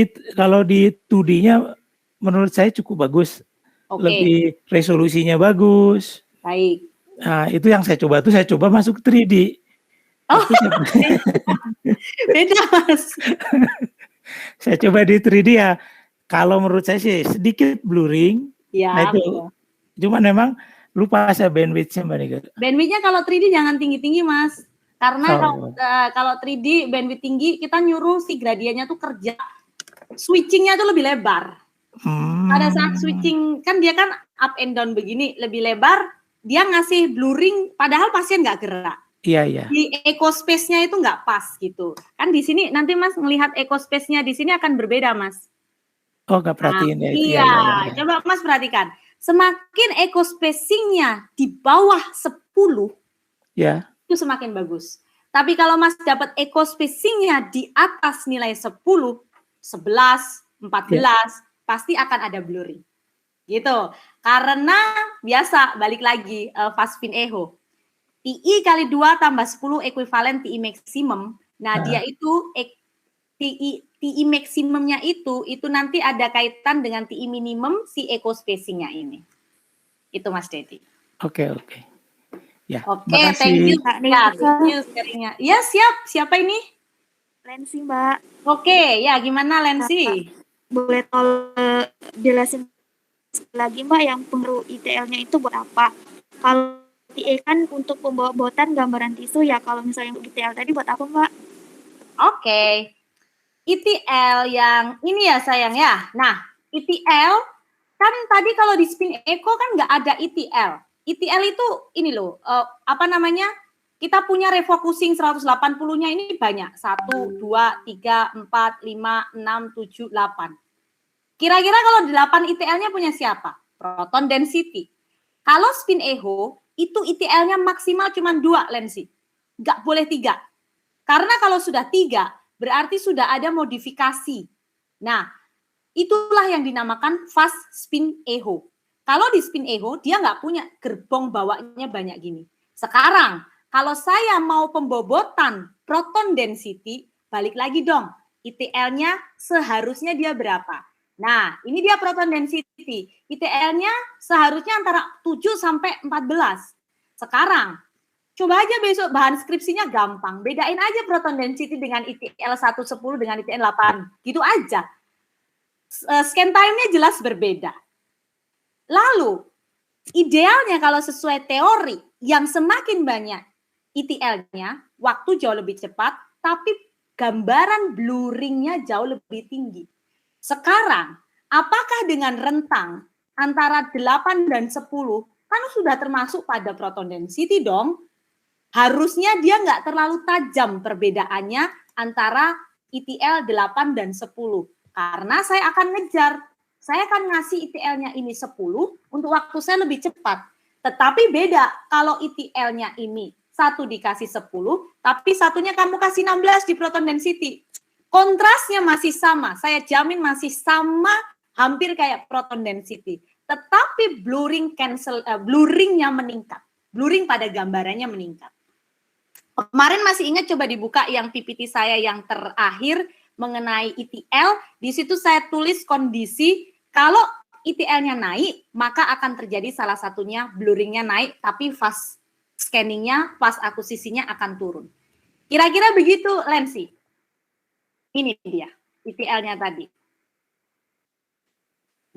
2D-nya menurut saya cukup bagus. Lebih resolusinya bagus. Baik. Nah, itu yang saya coba masuk 3D. Beda Mas. Saya coba di 3D ya. Kalau menurut saya sih sedikit blurring. Ya, nah itu. Cuma memang lupa saya bandwidth-nya Mbak Nika. Bandwidth-nya kalau 3D jangan tinggi-tinggi Mas. Karena kalau 3D bandwidth tinggi, kita nyuruh si gradiennya tuh kerja. Switching-nya tuh lebih lebar. Pada saat switching, kan dia kan up and down begini, lebih lebar, dia ngasih blurring, padahal pasien nggak gerak. Iya. Di echo space-nya itu nggak pas gitu. Kan di sini nanti Mas melihat echo space-nya di sini akan berbeda Mas. Oh, nggak perhatiin ya. Iya, coba Mas perhatikan. Semakin echo spacing-nya di bawah 10, itu semakin bagus. Tapi kalau Mas dapat echo spacing-nya di atas nilai 10, 11, 14, pasti akan ada blurring. Gitu. Karena biasa, balik lagi, fast spin echo. TI kali 2 tambah 10 ekuivalen TI maksimum. Nah, dia itu TI maksimumnya itu nanti ada kaitan dengan TI minimum si echo spacing-nya ini. Itu Mas Dedi. Oke. Ya. Thank you. Thank you sharing-nya. Ya, siap. Siapa ini? Lensi, Mbak. Oke, ya gimana Lensi? Boleh tolong jelasin lagi Mbak yang pengaruh ITL-nya itu buat apa? Kalau TI kan untuk pembobotan gambaran tisu ya, kalau misalnya untuk ITL tadi buat apa Mbak? Oke. ITL yang ini ya sayang ya. Nah, ITL kan tadi kalau di spin echo kan nggak ada ITL. ITL itu ini loh, kita punya refocusing 180-nya ini banyak. 1, 2, 3, 4, 5, 6, 7, 8. Kira-kira kalau 8 ITL-nya punya siapa? Proton density. Kalau spin echo, itu ITL-nya maksimal cuma 2 Lensi. Nggak boleh 3. Karena kalau sudah 3, berarti sudah ada modifikasi. Nah, itulah yang dinamakan fast spin echo. Kalau di spin echo, dia nggak punya gerbong bawahnya banyak gini. Sekarang, kalau saya mau pembobotan proton density, balik lagi dong. ITL-nya seharusnya dia berapa? Nah, ini dia proton density. ITL-nya seharusnya antara 7 sampai 14. Sekarang, coba aja besok bahan skripsinya gampang. Bedain aja proton density dengan ITL 110 dengan ITL 8. Gitu aja. Scan time-nya jelas berbeda. Lalu, idealnya kalau sesuai teori, yang semakin banyak ITL-nya, waktu jauh lebih cepat, tapi gambaran blurring-nya jauh lebih tinggi. Sekarang, apakah dengan rentang antara 8 dan 10, kan sudah termasuk pada proton density dong? Harusnya dia nggak terlalu tajam perbedaannya antara ITL 8 dan 10. Karena saya akan ngejar. Saya akan ngasih ITL-nya ini 10 untuk waktu saya lebih cepat. Tetapi beda kalau ITL-nya ini satu dikasih 10, tapi satunya kamu kasih 16 di proton density. Kontrasnya masih sama, saya jamin masih sama, hampir kayak proton density. Tetapi blurring-nya meningkat. Blurring pada gambarannya meningkat. Kemarin masih ingat, coba dibuka yang PPT saya yang terakhir mengenai ITL. Di situ saya tulis kondisi kalau ITL-nya naik, maka akan terjadi salah satunya blurring-nya naik, tapi fast scanning-nya, fast akusisinya akan turun. Kira-kira begitu, Lensi. Ini dia, ITL-nya tadi.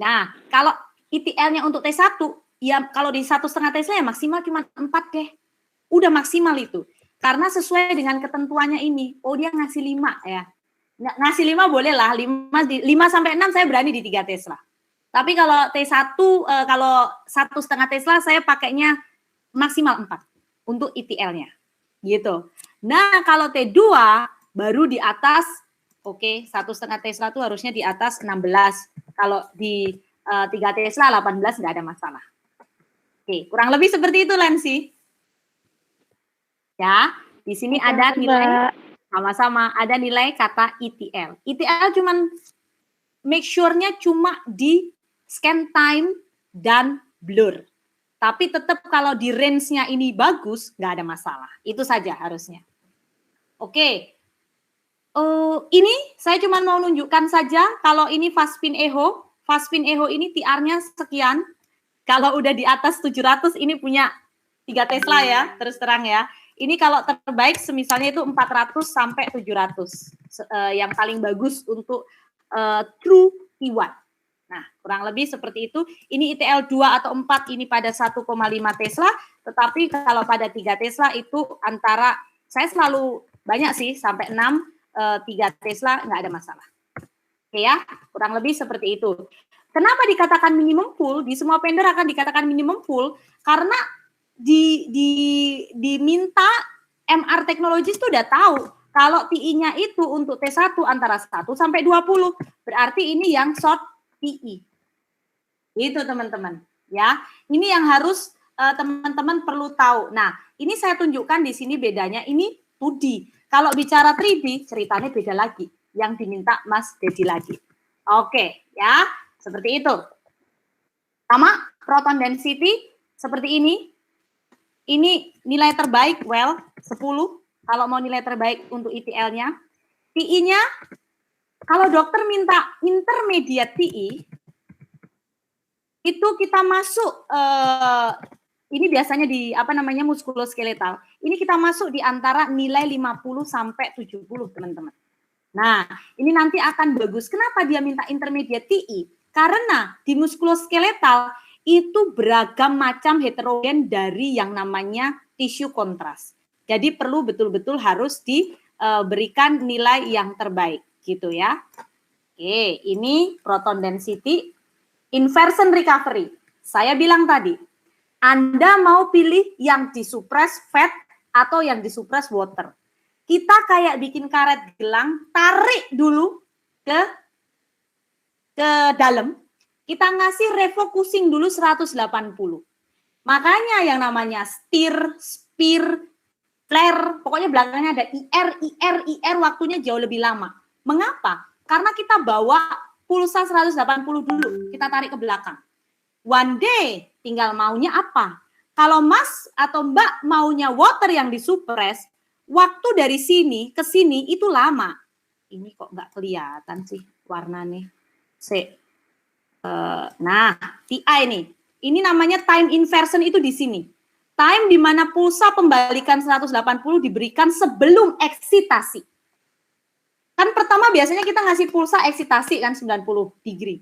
Nah, kalau ITL-nya untuk T1, ya kalau di 1,5 Tesla ya maksimal cuma 4 deh. Udah maksimal itu. Karena sesuai dengan ketentuannya ini. Oh, dia ngasih 5 ya. Ngasih 5 boleh lah, 5 sampai 6 saya berani di 3 Tesla. Tapi kalau T1, kalau 1,5 Tesla saya pakainya maksimal 4 untuk ITL-nya. Gitu. Nah, kalau T2 baru di atas, oke, 1,5 Tesla itu harusnya di atas 16. Kalau di 3 Tesla 18 nggak ada masalah. Oke, kurang lebih seperti itu, Lensi. Ya, di sini ada nilai sama-sama, ada nilai kata ITL. ITL cuman make sure-nya cuma di scan time dan blur. Tapi tetap kalau di range-nya ini bagus, nggak ada masalah. Itu saja harusnya. Oke. Ini saya cuma mau nunjukkan saja kalau ini fast spin echo. Fast spin echo ini TR-nya sekian. Kalau udah di atas 700 ini punya 3 Tesla ya, terus terang ya. Ini kalau terbaik semisalnya itu 400 sampai 700. Yang paling bagus untuk true T1. Nah, kurang lebih seperti itu. Ini ITL 2 atau 4 ini pada 1,5 Tesla, tetapi kalau pada 3 Tesla itu antara, saya selalu banyak sih, sampai 6, 3 Tesla nggak ada masalah. Oke ya, kurang lebih seperti itu. Kenapa dikatakan minimum full? Di semua vendor akan dikatakan minimum full, karena diminta MR Technologies itu udah tahu kalau TI-nya itu untuk T1 antara 1 sampai 20. Berarti ini yang short TI. Itu teman-teman, ya. Ini yang harus teman-teman perlu tahu. Nah, ini saya tunjukkan di sini bedanya, ini 2D. Kalau bicara 3D ceritanya beda lagi, yang diminta Mas Dedi lagi. Oke, ya. Seperti itu. Sama proton density seperti ini. Ini nilai terbaik, 10. Kalau mau nilai terbaik untuk ITL-nya. TI-nya, kalau dokter minta intermediate TI, itu kita masuk, ini biasanya di muskuloskeletal. Ini kita masuk di antara nilai 50 sampai 70, teman-teman. Nah, ini nanti akan bagus. Kenapa dia minta intermediate TI? Karena di muskuloskeletal itu beragam macam heterogen dari yang namanya tisu kontras. Jadi perlu betul-betul harus diberikan nilai yang terbaik gitu ya. Oke, ini proton density inversion recovery. Saya bilang tadi, Anda mau pilih yang disuppress fat atau yang disuppress water. Kita kayak bikin karet gelang, tarik dulu ke dalam. Kita ngasih refocusing dulu 180. Makanya yang namanya steer, spear, flare, pokoknya belakangnya ada IR, waktunya jauh lebih lama. Mengapa? Karena kita bawa pulsa 180 dulu, kita tarik ke belakang. one day, tinggal maunya apa. Kalau Mas atau Mbak maunya water yang disupres, waktu dari sini ke sini itu lama. Ini kok nggak kelihatan sih warnanya. Nah, TI nih. Ini namanya time inversion itu di sini. Time di mana pulsa pembalikan 180 diberikan sebelum eksitasi. Kan pertama biasanya kita ngasih pulsa eksitasi kan 90 degree.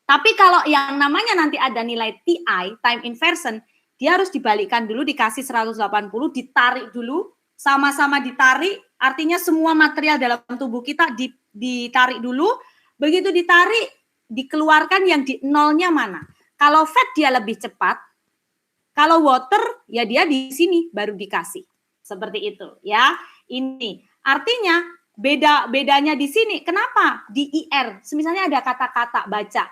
Tapi kalau yang namanya nanti ada nilai TI, time inversion, dia harus dibalikkan dulu, dikasih 180, ditarik dulu, sama-sama ditarik, artinya semua material dalam tubuh kita ditarik dulu, begitu ditarik, dikeluarkan yang di nolnya mana. Kalau fat dia lebih cepat, kalau water ya dia di sini baru dikasih. Seperti itu ya. Ini artinya bedanya di sini. Kenapa di IR? Misalnya ada kata-kata baca.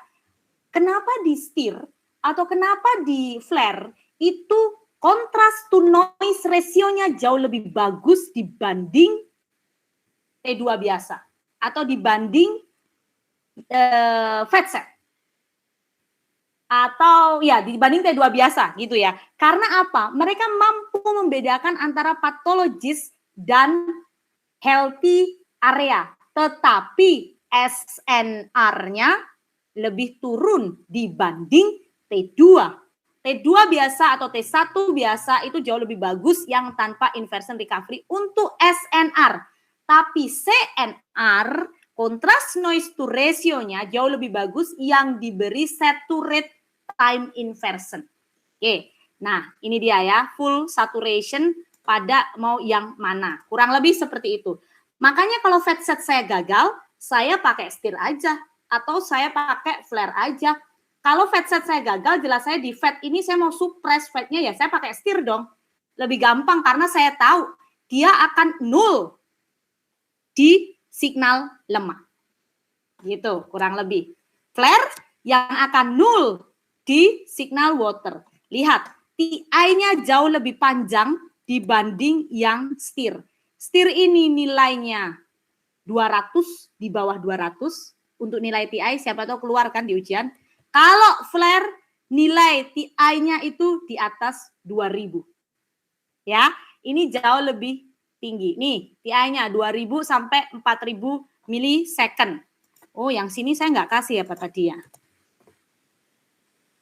Kenapa di stir atau kenapa di flare itu contrast to noise ratio-nya jauh lebih bagus dibanding T2 biasa atau dibanding fat set? Atau ya dibanding T2 biasa gitu ya. Karena apa? Mereka mampu membedakan antara patologis dan healthy area. Tetapi SNR-nya lebih turun dibanding T2. T2 biasa atau T1 biasa itu jauh lebih bagus yang tanpa inversion recovery untuk SNR. Tapi CNR, contrast noise to ratio-nya jauh lebih bagus yang diberi saturate time inversion. Oke, nah ini dia ya, full saturation pada mau yang mana. Kurang lebih seperti itu. Makanya kalau fat set saya gagal, saya pakai stir aja. Atau saya pakai flare aja. Kalau fat set saya gagal, jelas saya di fat ini saya mau suppress fatnya ya saya pakai stir dong. Lebih gampang karena saya tahu dia akan null di signal lemah. Gitu, kurang lebih. Flare yang akan null di signal water. Lihat, TI-nya jauh lebih panjang dibanding yang stir. Stir ini nilainya 200, di bawah 200 untuk nilai TI, siapa tahu keluar kan di ujian. Kalau flare nilai TI-nya itu di atas 2000. Ya, ini jauh lebih tinggi. Nih, TI-nya 2000 sampai 4000 milisecond. Oh, yang sini saya nggak kasih apa tadi ya.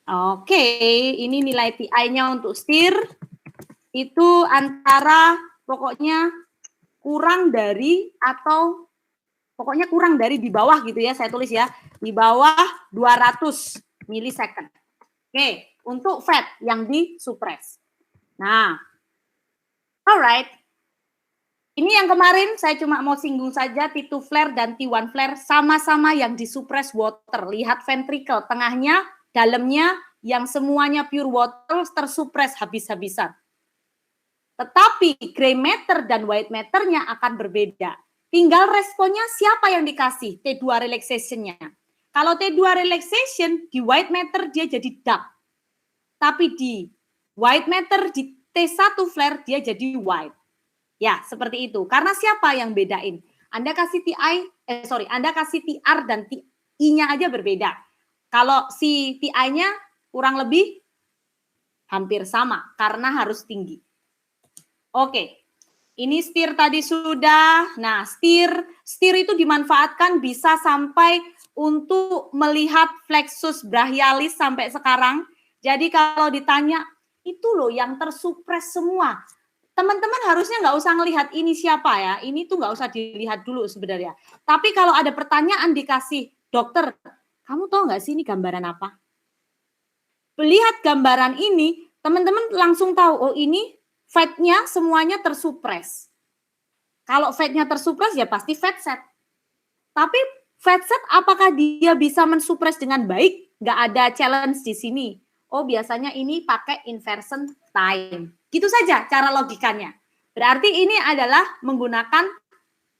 Oke, ini nilai TI-nya untuk stir itu antara pokoknya kurang dari atau pokoknya kurang dari di bawah gitu ya, saya tulis ya, di bawah 200 milisecond. Oke, untuk fat yang disuppress. Nah, alright. Ini yang kemarin saya cuma mau singgung saja, T2 flare dan T1 flare sama-sama yang disuppress water. Lihat ventricle, tengahnya, dalamnya yang semuanya pure water tersuppress habis-habisan. Tetapi gray matter dan white matter-nya akan berbeda. Tinggal responnya siapa yang dikasih T2 relaxation-nya. Kalau T2 relaxation di white matter dia jadi dark. Tapi di white matter di T1 flare dia jadi white. Ya, seperti itu. Karena siapa yang bedain? Anda kasih Anda kasih TR dan TI-nya aja berbeda. Kalau si TI-nya kurang lebih hampir sama karena harus tinggi. Oke. Ini stir tadi sudah. Nah, stir itu dimanfaatkan bisa sampai untuk melihat plexus brachialis sampai sekarang. Jadi kalau ditanya, itu loh yang tersupres semua. Teman-teman harusnya nggak usah ngelihat ini siapa ya. Ini tuh nggak usah dilihat dulu sebenarnya. Tapi kalau ada pertanyaan dikasih, dokter, kamu tahu nggak sih ini gambaran apa? Lihat gambaran ini, teman-teman langsung tahu, oh ini fat-nya semuanya tersupres. Kalau fat-nya tersupres ya pasti fat set. Tapi fat set apakah dia bisa mensupres dengan baik? Nggak ada challenge di sini. Oh biasanya ini pakai inversion time. Gitu saja cara logikanya. Berarti ini adalah menggunakan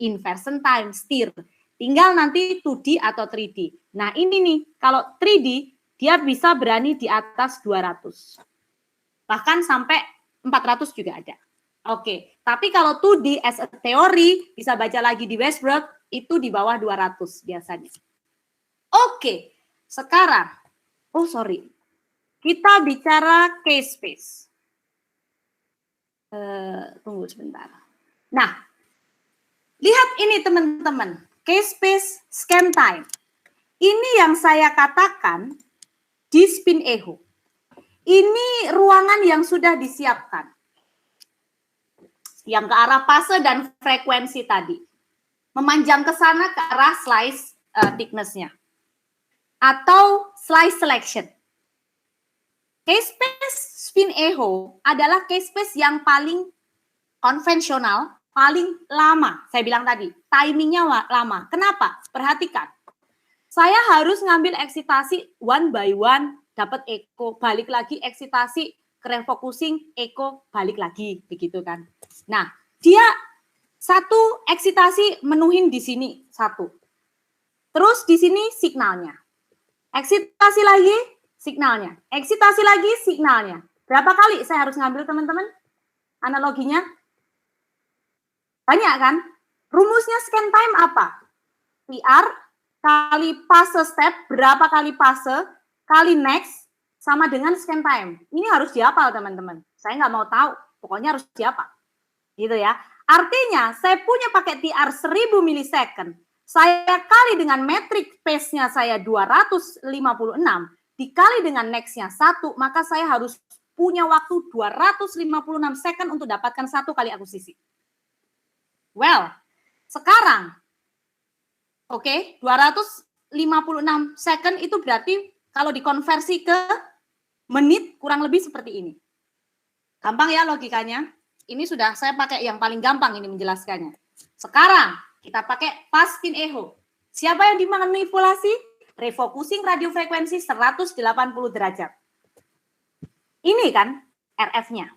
inversion time stir. Tinggal nanti 2D atau 3D. Nah ini nih, kalau 3D dia bisa berani di atas 200. Bahkan sampai 400 juga ada. Oke, tapi kalau 2D as a theory, bisa baca lagi di Westbrook, itu di bawah 200 biasanya. Oke, sekarang, Kita bicara case space. Tunggu sebentar. Nah, lihat ini teman-teman. Case space scan time. Ini yang saya katakan di spin echo. Ini ruangan yang sudah disiapkan. Yang ke arah fase dan frekuensi tadi. Memanjang ke sana ke arah slice thickness-nya. Atau slice selection. Case space spin echo adalah case space yang paling konvensional, paling lama. Saya bilang tadi, timingnya lama. Kenapa? Perhatikan. Saya harus ngambil eksitasi one by one, dapat echo, balik lagi eksitasi, ke refocusing, echo, balik lagi, begitu kan. Nah, dia satu eksitasi menuhin di sini, satu. Terus di sini signalnya. Eksitasi lagi, signalnya. Eksitasi lagi, signalnya. Berapa kali saya harus ngambil, teman-teman? Analoginya? Banyak kan? Rumusnya scan time apa? PR kali fase step, berapa kali fase, kali next, sama dengan scan time. Ini harus dihafal, teman-teman. Saya nggak mau tahu, pokoknya harus dihafal. Gitu ya. Artinya, saya punya pakai TR 1000 milisecond, saya kali dengan metric pace-nya saya 256, dikali dengan next-nya 1, maka saya harus punya waktu 256 second untuk dapatkan 1 kali akusisi. Well, sekarang, oke, 256 second itu berarti kalau dikonversi ke menit kurang lebih seperti ini. Gampang ya logikanya? Ini sudah saya pakai yang paling gampang ini menjelaskannya. Sekarang kita pakai fast spin echo. Siapa yang dimanipulasi? Refocusing radiofrekuensi 180 derajat. Ini kan RF-nya.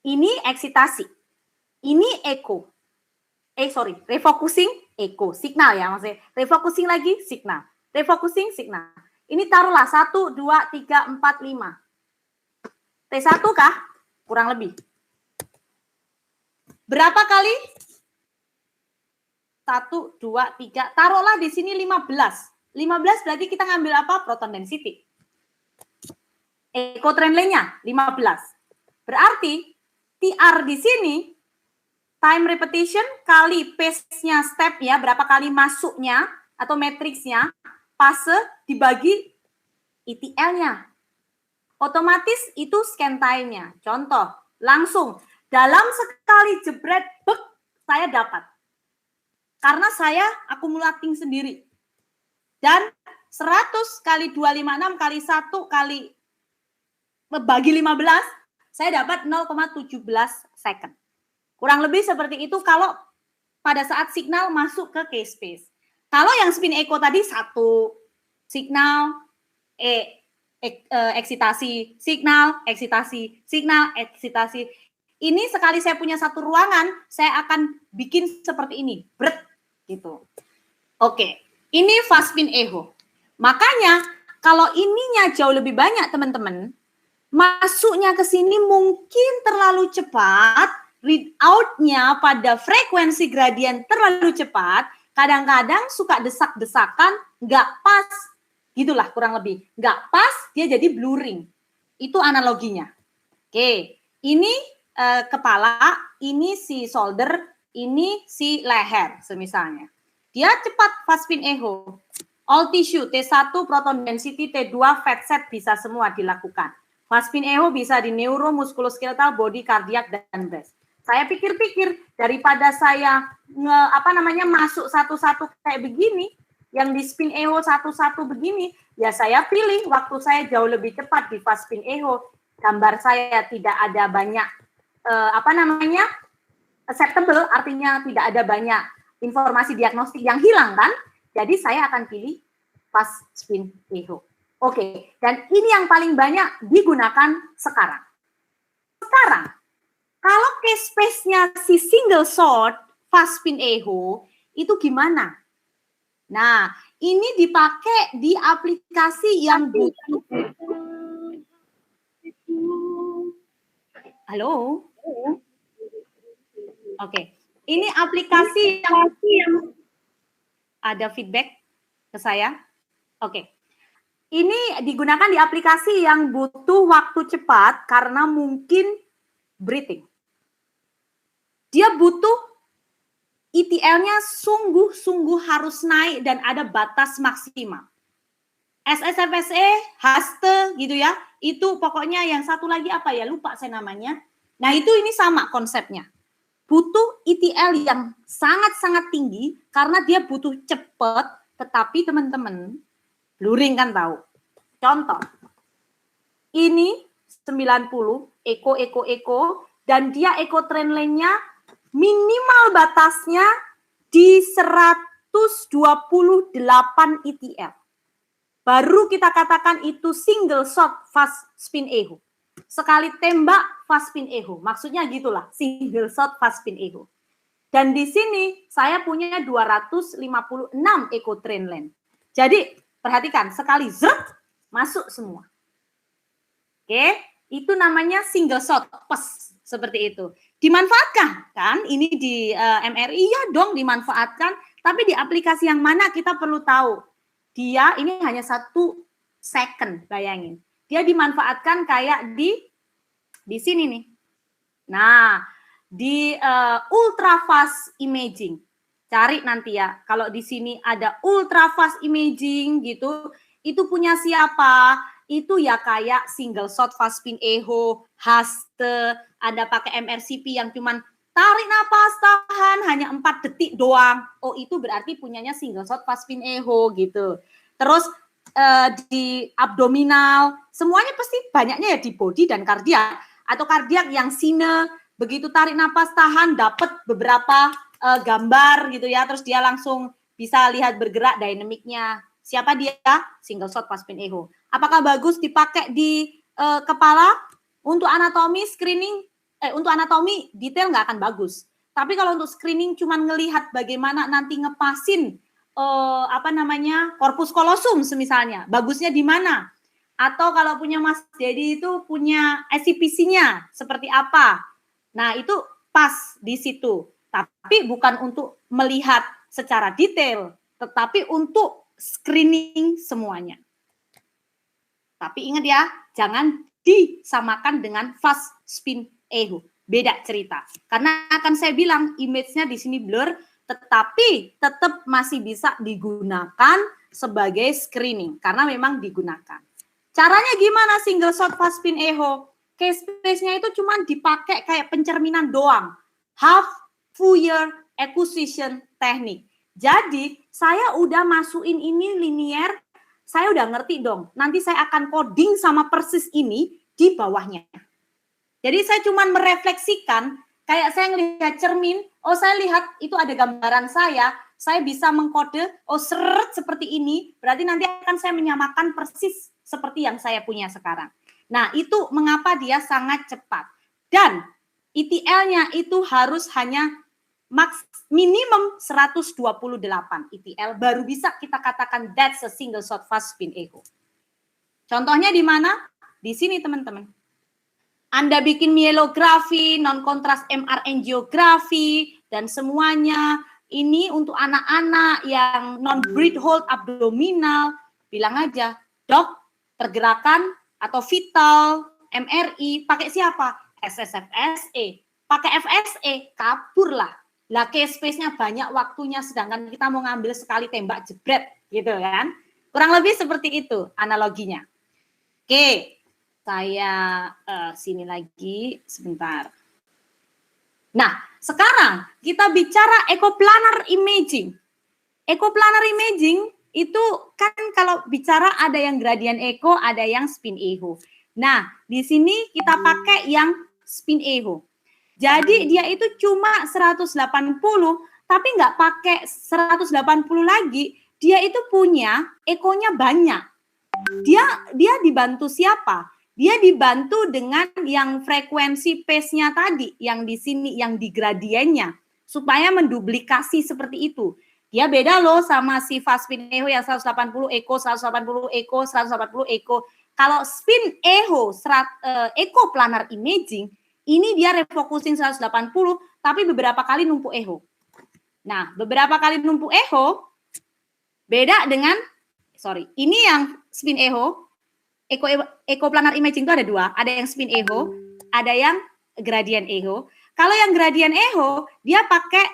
Ini eksitasi. Ini echo. Refocusing, echo, signal ya maksudnya. Refocusing lagi, signal. Refocusing, signal. Ini taruhlah 1, 2, 3, 4, 5. T1 kah? Kurang lebih. Berapa kali? 1, 2, 3. Taruhlah di sini 15. 15 berarti kita ngambil apa? Proton density. Echo trend length-nya 15. Berarti TR di sini time repetition kali pace-nya step ya, berapa kali masuknya atau matriksnya, fase dibagi ETL-nya. Otomatis itu scan time-nya. Contoh, langsung dalam sekali jebret, saya dapat. Karena saya akumulating sendiri. Dan 100 kali 256 kali 1 kali bagi 15, saya dapat 0,17 second. Kurang lebih seperti itu kalau pada saat signal masuk ke case space. Kalau yang spin echo tadi satu signal, eksitasi, signal, eksitasi, signal, eksitasi. Ini sekali saya punya satu ruangan, saya akan bikin seperti ini, bret, gitu. Oke, ini fast spin echo. Makanya kalau ininya jauh lebih banyak teman-teman, masuknya ke sini mungkin terlalu cepat, readout-nya pada frekuensi gradien terlalu cepat, kadang-kadang suka desak-desakan, nggak pas, gitulah kurang lebih. Nggak pas, dia jadi blurring. Itu analoginya. Oke, ini kepala, ini si shoulder, ini si leher, semisalnya. Dia cepat fast spin echo. All tissue, T1, proton density, T2, fat set bisa semua dilakukan. Fast spin echo bisa di neuro, muskuloskeletal, body, kardiak, dan breast. Saya pikir-pikir daripada saya masuk satu-satu kayak begini, yang di spin echo satu-satu begini, ya saya pilih waktu saya jauh lebih cepat di fast spin echo. Gambar saya tidak ada banyak acceptable, artinya tidak ada banyak informasi diagnostik yang hilang kan? Jadi saya akan pilih fast spin echo. Oke, dan ini yang paling banyak digunakan sekarang. Sekarang, kalau case space-nya si single shot fast spin echo, itu gimana? Nah, ini dipakai di aplikasi yang butuh. Halo? Oke, ini aplikasi yang ada feedback ke saya. Oke. Ini digunakan di aplikasi yang butuh waktu cepat karena mungkin breathing. Dia butuh ETL-nya sungguh-sungguh harus naik dan ada batas maksimal. SSFSE, haste gitu ya, itu pokoknya yang satu lagi apa ya, lupa saya namanya. Nah itu ini sama konsepnya. Butuh ETL yang sangat-sangat tinggi karena dia butuh cepat, tetapi teman-teman, luring kan tahu. Contoh, ini 90, eko, dan dia eko trend line-nya minimal batasnya di 128 ETL. Baru kita katakan itu single shot fast spin echo. Sekali tembak fast spin echo. Maksudnya gitulah, single shot fast spin echo. Dan di sini saya punya 256 echo trend line. Jadi perhatikan, sekali zet masuk semua. Oke, itu namanya single shot pas seperti itu. Dimanfaatkan kan? Ini di MRI ya dong dimanfaatkan. Tapi di aplikasi yang mana kita perlu tahu. Dia ini hanya 1 second, bayangin. Dia dimanfaatkan kayak di sini nih. Nah, di ultra fast imaging. Cari nanti ya. Kalau di sini ada ultra fast imaging gitu, itu punya siapa? Itu ya kayak single shot fast spin echo, haste, ada pakai MRCP yang cuman tarik napas tahan hanya 4 detik doang. Oh, itu berarti punyanya single shot fast spin echo gitu. Terus di abdominal, semuanya pasti banyaknya ya di body dan kardiak. Atau kardiak yang sine, begitu tarik napas tahan dapat beberapa gambar gitu ya. Terus dia langsung bisa lihat bergerak dinamiknya. Siapa dia? Single shot fast spin echo. Apakah bagus dipakai di kepala? Untuk anatomi screening, untuk anatomi detail nggak akan bagus. Tapi kalau untuk screening cuman ngelihat bagaimana nanti ngepasin korpus kolosum semisalnya, bagusnya di mana? Atau kalau punya Mas Dedi itu punya SCPC-nya seperti apa? Nah itu pas di situ. Tapi bukan untuk melihat secara detail, tetapi untuk screening semuanya. Tapi ingat ya, jangan disamakan dengan fast spin echo. Beda cerita. Karena akan saya bilang image-nya di sini blur, tetapi tetap masih bisa digunakan sebagai screening karena memang digunakan. Caranya gimana single shot fast spin echo? Case space-nya itu cuma dipakai kayak pencerminan doang. Half Fourier acquisition technique. Jadi saya udah masukin ini linear, saya udah ngerti dong. Nanti saya akan coding sama persis ini di bawahnya. Jadi saya cuma merefleksikan, kayak saya ngelihat cermin, oh saya lihat itu ada gambaran saya bisa mengkode, oh seret seperti ini, berarti nanti akan saya menyamakan persis seperti yang saya punya sekarang. Nah itu mengapa dia sangat cepat. Dan ETL-nya itu harus hanya minimum 128 ETL baru bisa kita katakan that's a single shot fast spin echo. Contohnya di mana? Di sini teman-teman. Anda bikin mielografi, non-kontras MR angiografi, dan semuanya. Ini untuk anak-anak yang non-breath hold abdominal, bilang aja, dok, pergerakan atau vital, MRI, pakai siapa? SSFSE. Pakai FSE, kabur lah. Lah case space-nya banyak waktunya, sedangkan kita mau ngambil sekali tembak jebret, gitu kan. Kurang lebih seperti itu analoginya. Oke, saya sini lagi sebentar. Nah, sekarang kita bicara echoplanar imaging. Echoplanar imaging itu kan kalau bicara ada yang gradient echo, ada yang spin echo. Nah, di sini kita pakai yang spin echo. Jadi dia itu cuma 180, tapi nggak pakai 180 lagi, dia itu punya ekonya banyak. Dia dibantu siapa? Dia dibantu dengan yang frekuensi pace-nya tadi, yang di sini, yang di gradiennya, supaya menduplikasi seperti itu. Dia beda loh sama si fast spin echo yang 180 echo, 180 echo, 180 echo. Kalau spin echo, echo planar imaging, ini dia refocusing 180, tapi beberapa kali numpuk echo. Nah, beberapa kali numpuk echo, beda dengan Ini yang spin echo, echoplanar imaging itu ada dua, ada yang spin echo, ada yang gradient echo. Kalau yang gradient echo, dia pakai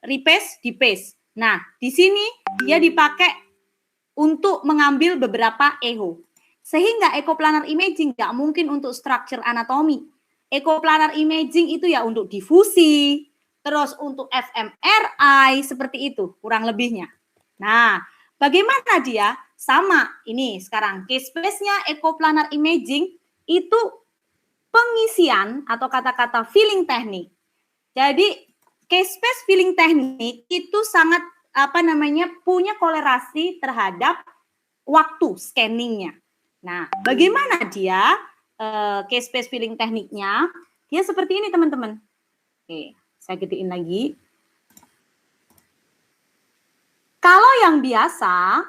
rephase, dephase. Nah, di sini dia dipakai untuk mengambil beberapa echo. Sehingga echoplanar imaging nggak mungkin untuk structure anatomi. Echoplanar imaging itu ya untuk difusi, terus untuk fMRI, seperti itu kurang lebihnya. Nah, bagaimana dia? Sama, ini sekarang case space-nya echoplanar imaging itu pengisian atau kata-kata filling teknik. Jadi case space filling teknik itu sangat punya kolerasi terhadap waktu scanningnya. Nah, bagaimana dia case space filling tekniknya? Dia seperti ini, teman-teman. Oke, saya gedein lagi. Kalau yang biasa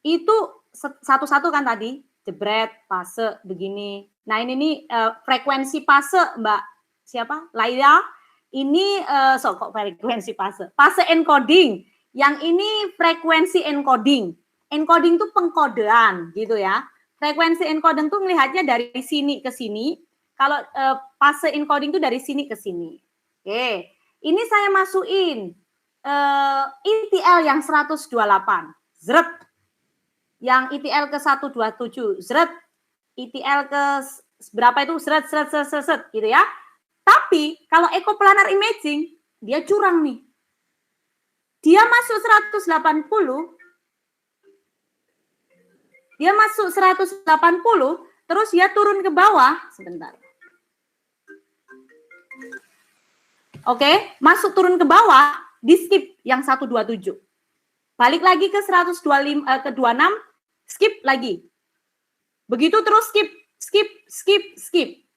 itu satu-satu kan tadi, jebret, fase begini. Nah, ini frekuensi fase, Mbak siapa? Laila. Ini kok frekuensi fase? Fase encoding. Yang ini frekuensi encoding. Encoding itu pengkodean gitu ya. Frekuensi encoding tuh melihatnya dari sini ke sini. Kalau fase encoding itu dari sini ke sini. Oke, ini saya masukin ETL yang 128, zret. Yang ETL ke 127, zret. ETL ke berapa itu, zret, gitu ya. Tapi kalau echoplanar imaging, dia curang nih. Dia masuk 180, terus dia turun ke bawah, sebentar. Oke, masuk turun ke bawah, di skip yang 127. Balik lagi ke 125 ke 26, skip lagi. Begitu terus skip.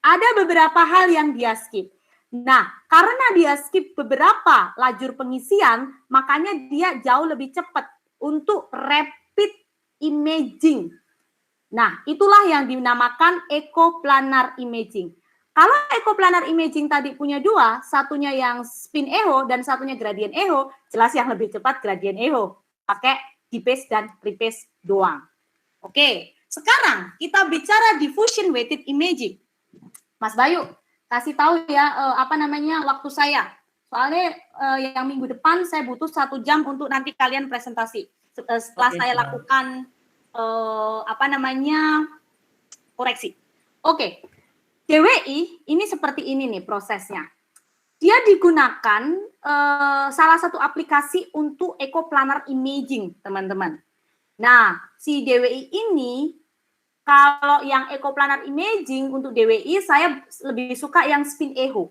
Ada beberapa hal yang dia skip. Nah, karena dia skip beberapa lajur pengisian, makanya dia jauh lebih cepat untuk rapid imaging. Nah, itulah yang dinamakan echoplanar imaging. Kalau echoplanar imaging tadi punya dua, satunya yang spin echo dan satunya gradient echo, jelas yang lebih cepat gradient echo. Pakai dephase dan rephase doang. Oke, sekarang kita bicara diffusion weighted imaging. Mas Bayu, kasih tahu ya waktu saya. Soalnya yang minggu depan saya butuh 1 jam untuk nanti kalian presentasi. Setelah saya lakukan koreksi. Oke. DWI ini seperti ini nih prosesnya. Dia digunakan salah satu aplikasi untuk echoplanar imaging, teman-teman. Nah, si DWI ini, kalau yang echoplanar imaging untuk DWI, saya lebih suka yang spin echo.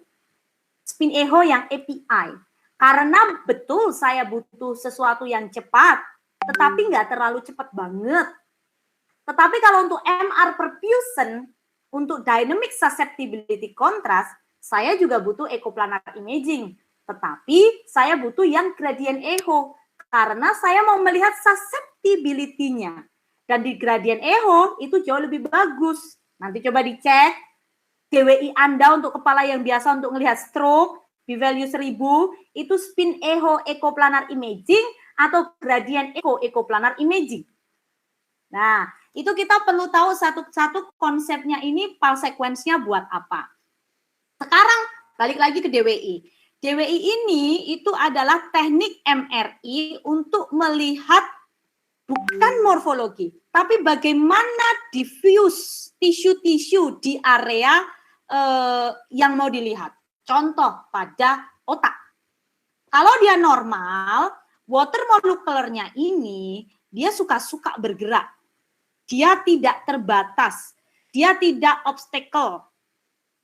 Spin echo yang API. Karena betul saya butuh sesuatu yang cepat, tetapi nggak terlalu cepat banget. Tetapi kalau untuk MR perfusion, untuk dynamic susceptibility contrast, saya juga butuh echoplanar imaging. Tetapi saya butuh yang gradient echo. Karena saya mau melihat susceptibility-nya. Dan di gradient echo itu jauh lebih bagus. Nanti coba dicek. DWI Anda untuk kepala yang biasa untuk melihat stroke, p-value 1000, itu spin echo echoplanar imaging atau gradient echo echoplanar imaging. Nah, itu kita perlu tahu satu-satu konsepnya ini pulse sequence-nya buat apa. Sekarang balik lagi ke DWI. DWI ini itu adalah teknik MRI untuk melihat bukan morfologi, tapi bagaimana diffuse tisu-tisu di area yang mau dilihat. Contoh pada otak. Kalau dia normal, water molecularnya ini dia suka-suka bergerak. Dia tidak terbatas, dia tidak obstacle,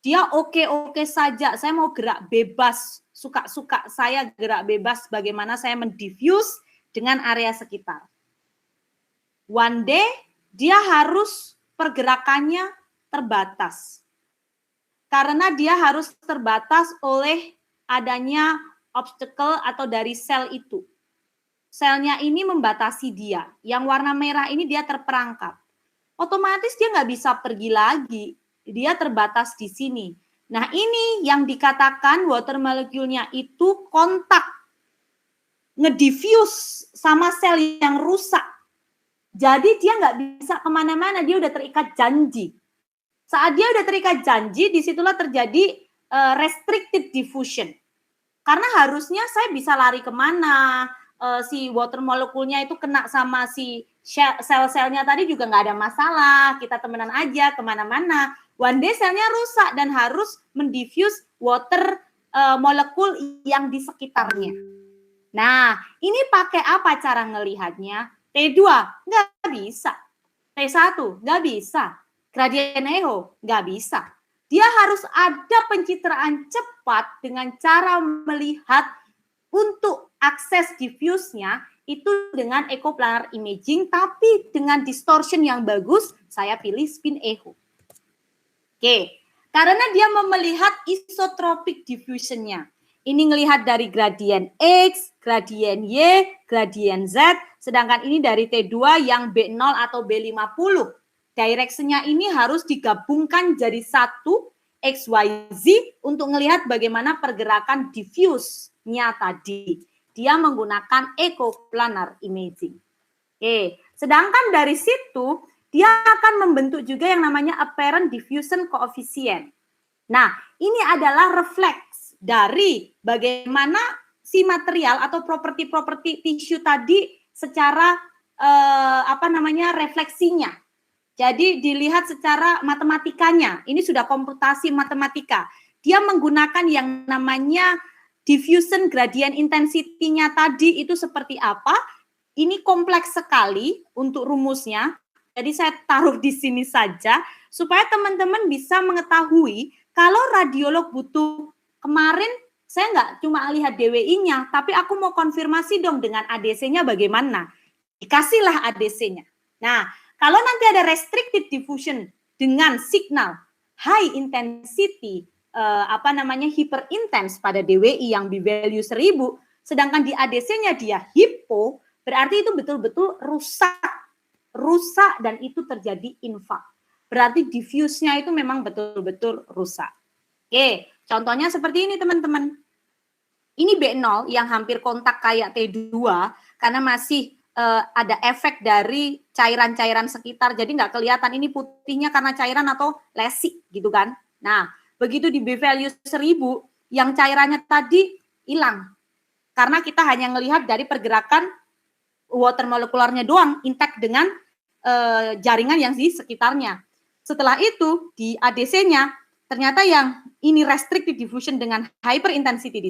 dia oke-oke saja, saya mau gerak bebas, suka-suka saya gerak bebas bagaimana saya mendiffuse dengan area sekitar. One day, dia harus pergerakannya terbatas. Karena dia harus terbatas oleh adanya obstacle atau dari sel itu. Selnya ini membatasi dia. Yang warna merah ini dia terperangkap. Otomatis dia nggak bisa pergi lagi. Dia terbatas di sini. Nah ini yang dikatakan water molecule-nya itu kontak. ngediffuse sama sel yang rusak. Jadi dia nggak bisa kemana-mana, dia udah terikat janji. Saat dia udah terikat janji, disitulah terjadi restricted diffusion. Karena harusnya saya bisa lari kemana, si water molekulnya itu kena sama si sel-selnya tadi juga nggak ada masalah, kita temenan aja kemana-mana. One day selnya rusak dan harus mendiffuse water molekul yang di sekitarnya. Nah, ini pakai apa cara ngelihatnya? T2 nggak bisa, T1 nggak bisa, gradien echo nggak bisa. Dia harus ada pencitraan cepat dengan cara melihat untuk akses diffuse-nya itu dengan echoplanar imaging, tapi dengan distortion yang bagus, saya pilih spin echo. Oke, karena dia melihat isotropic diffusion-nya. Ini ngelihat dari gradien X, gradien Y, gradien Z, sedangkan ini dari T2 yang B0 atau B50. Direction-nya ini harus digabungkan jadi satu XYZ untuk ngelihat bagaimana pergerakan diffuse-nya tadi. Dia menggunakan echoplanar imaging. Oke, sedangkan dari situ dia akan membentuk juga yang namanya apparent diffusion coefficient. Nah, ini adalah refleks dari bagaimana si material atau properti-properti tisu tadi secara refleksinya. Jadi dilihat secara matematikanya. Ini sudah komputasi matematika. Dia menggunakan yang namanya diffusion gradient intensity-nya tadi itu seperti apa? Ini kompleks sekali untuk rumusnya. Jadi saya taruh di sini saja supaya teman-teman bisa mengetahui kalau radiolog butuh. Kemarin saya nggak cuma lihat DWI-nya, tapi aku mau konfirmasi dong dengan ADC-nya bagaimana. Dikasihlah ADC-nya. Nah, kalau nanti ada restricted diffusion dengan signal high intensity, hyper intense pada DWI yang B-value 1000, sedangkan di ADC-nya dia hypo, berarti itu betul-betul rusak dan itu terjadi infak. Berarti diffuse-nya itu memang betul-betul rusak. Oke, contohnya seperti ini teman-teman. Ini B0 yang hampir kontak kayak T2 karena masih ada efek dari cairan-cairan sekitar. Jadi nggak kelihatan ini putihnya karena cairan atau lesi gitu kan. Nah, begitu di B-value 1000 yang cairannya tadi hilang. Karena kita hanya melihat dari pergerakan water molekularnya doang intact dengan jaringan yang di sekitarnya. Setelah itu di ADC-nya ternyata yang ini restricted diffusion dengan hyper intensity di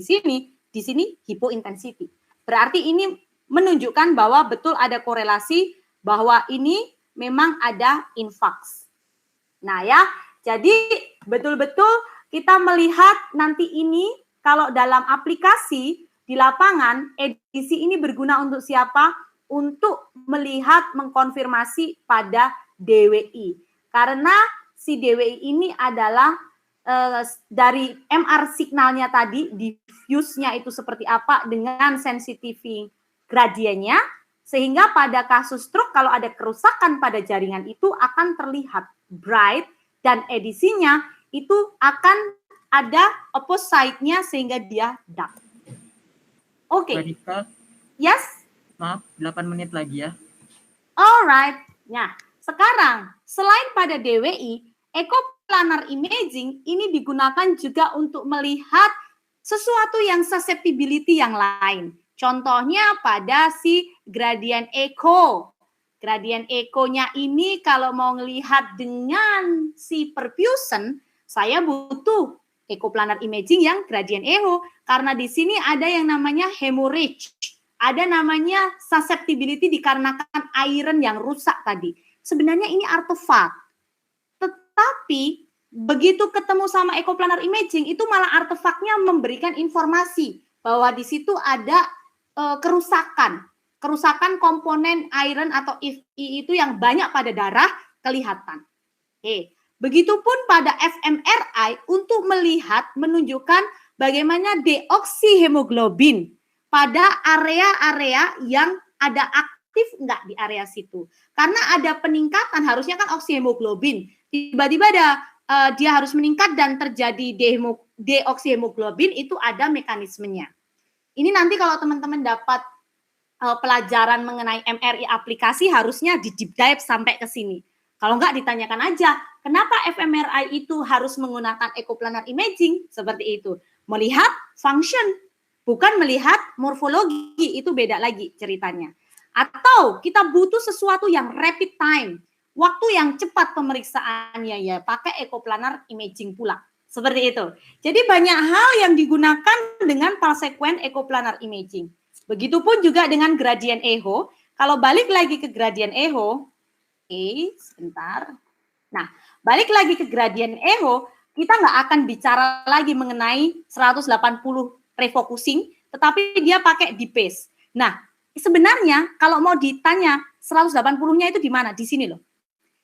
sini hypo intensity. Berarti ini menunjukkan bahwa betul ada korelasi bahwa ini memang ada influx. Nah ya, jadi betul-betul kita melihat nanti ini kalau dalam aplikasi di lapangan, edisi ini berguna untuk siapa? Untuk melihat, mengkonfirmasi pada DWI. Karena si DWI ini adalah dari MR signalnya tadi, diffuse-nya itu seperti apa dengan sensitivity gradiennya, sehingga pada kasus stroke kalau ada kerusakan pada jaringan itu akan terlihat bright dan edisinya itu akan ada opposite-nya sehingga dia dark. Oke. Radika, Yes? maaf, 8 menit lagi ya. Alright. Nah, sekarang selain pada DWI, echoplanar imaging ini digunakan juga untuk melihat sesuatu yang susceptibility yang lain. Contohnya pada si gradient echo. Gradient echo-nya ini kalau mau melihat dengan si perfusion, saya butuh echoplanar imaging yang gradient echo. Karena di sini ada yang namanya hemorrhage. Ada namanya susceptibility dikarenakan iron yang rusak tadi. Sebenarnya ini artefak. Tetapi begitu ketemu sama echoplanar imaging itu malah artefaknya memberikan informasi bahwa di situ ada kerusakan komponen iron atau Fe itu yang banyak pada darah kelihatan. Oke, begitupun pada fMRI untuk melihat menunjukkan bagaimana deoksihemoglobin pada area-area yang ada aktif enggak di area situ. Karena ada peningkatan, harusnya kan oksihemoglobin. Tiba-tiba dia harus meningkat dan terjadi deoksihemoglobin, itu ada mekanismenya. Ini nanti kalau teman-teman dapat pelajaran mengenai MRI aplikasi harusnya di deep dive sampai ke sini. Kalau enggak ditanyakan aja, kenapa fMRI itu harus menggunakan echoplanar imaging? Seperti itu. Melihat function, bukan melihat morfologi, itu beda lagi ceritanya. Atau kita butuh sesuatu yang rapid time, waktu yang cepat pemeriksaannya, ya pakai echoplanar imaging pula. Seperti itu. Jadi banyak hal yang digunakan dengan pulse-sequence echoplanar imaging. Begitupun juga dengan gradient echo. Kalau balik lagi ke gradient echo, sebentar. Nah, balik lagi ke gradient echo, kita nggak akan bicara lagi mengenai 180 refocusing, tetapi dia pakai D-phase. Nah, sebenarnya kalau mau ditanya 180-nya itu di mana? Di sini loh.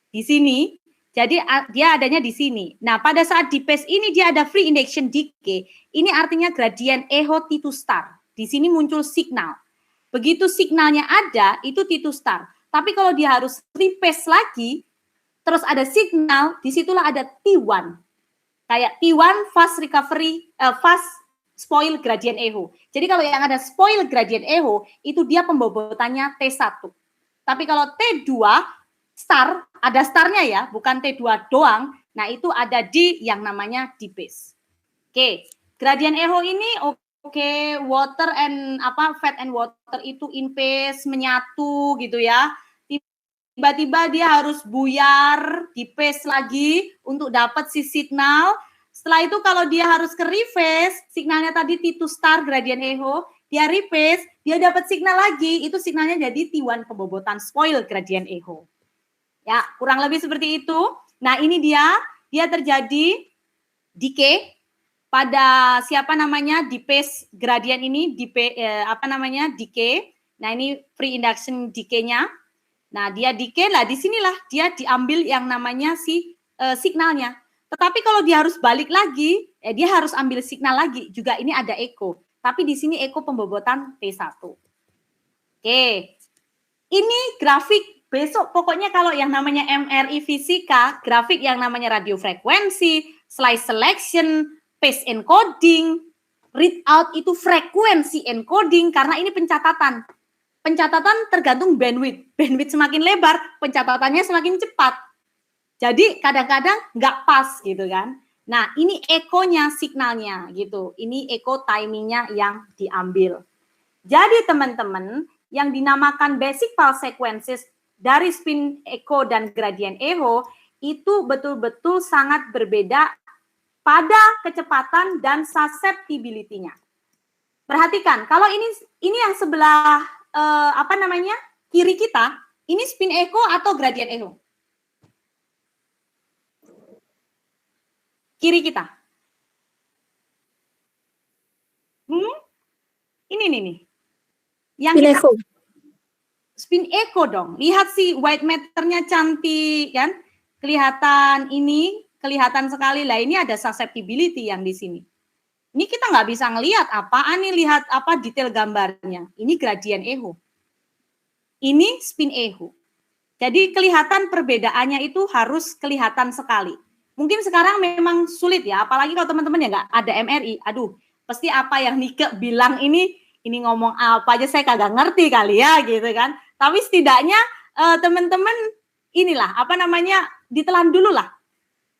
Di sini. Jadi dia adanya di sini. Nah, pada saat D-phase ini dia ada free induction decay. Ini artinya gradient echo T2 star. Di sini muncul signal. Begitu signalnya ada, itu T2 star. Tapi kalau dia harus rephase lagi, terus ada signal, disitulah ada T1. Kayak T1 fast recovery, fast spoil gradient echo. Jadi kalau yang ada spoil gradient echo, itu dia pembobotannya T1. Tapi kalau T2 star, ada starnya ya, bukan T2 doang. Nah, itu ada di yang namanya D-phase. Oke, gradient echo ini water and fat and water itu in phase menyatu gitu ya. Tiba-tiba dia harus buyar, D-phase lagi untuk dapat si signal. Setelah itu kalau dia harus ke rephase, signalnya tadi T2 star gradient echo, dia rephase, dia dapat signal lagi, itu signalnya jadi T1 pembobotan spoil gradient echo. Ya, kurang lebih seperti itu. Nah, ini dia terjadi decay pada D-phase gradient ini, decay. Nah, ini free induction decay-nya. Nah, dia decay lah, disinilah dia diambil yang namanya signalnya. Tetapi kalau dia harus balik lagi, dia harus ambil signal lagi. Juga ini ada echo. Tapi di sini echo pembobotan T1. Oke. Ini grafik. Besok pokoknya kalau yang namanya MRI fisika, grafik yang namanya radiofrekuensi, slice selection, phase encoding, readout itu frekuensi encoding, karena ini pencatatan. Pencatatan tergantung bandwidth. Bandwidth semakin lebar, pencatatannya semakin cepat. Jadi kadang-kadang nggak pas gitu kan. Nah, ini echo-nya, signalnya gitu. Ini echo timing-nya yang diambil. Jadi teman-teman, yang dinamakan basic pulse sequences dari spin echo dan gradient echo itu betul-betul sangat berbeda pada kecepatan dan susceptibility-nya. Perhatikan, kalau ini yang sebelah kiri kita, ini spin echo atau gradient echo? Kiri kita. Ini nih. Yang spin echo. Spin echo dong. Lihat si white matter-nya cantik kan? Kelihatan sekali lah. Ini ada susceptibility yang di sini. Ini kita nggak bisa ngelihat apaan nih, lihat detail gambarnya. Ini gradient echo. Ini spin echo. Jadi kelihatan perbedaannya itu harus kelihatan sekali. Mungkin sekarang memang sulit ya, apalagi kalau teman-teman ya nggak ada MRI. Aduh, pasti apa yang Nike bilang ini ngomong apa aja saya kagak ngerti kali ya gitu kan. Tapi setidaknya teman-teman inilah ditelan dulu lah.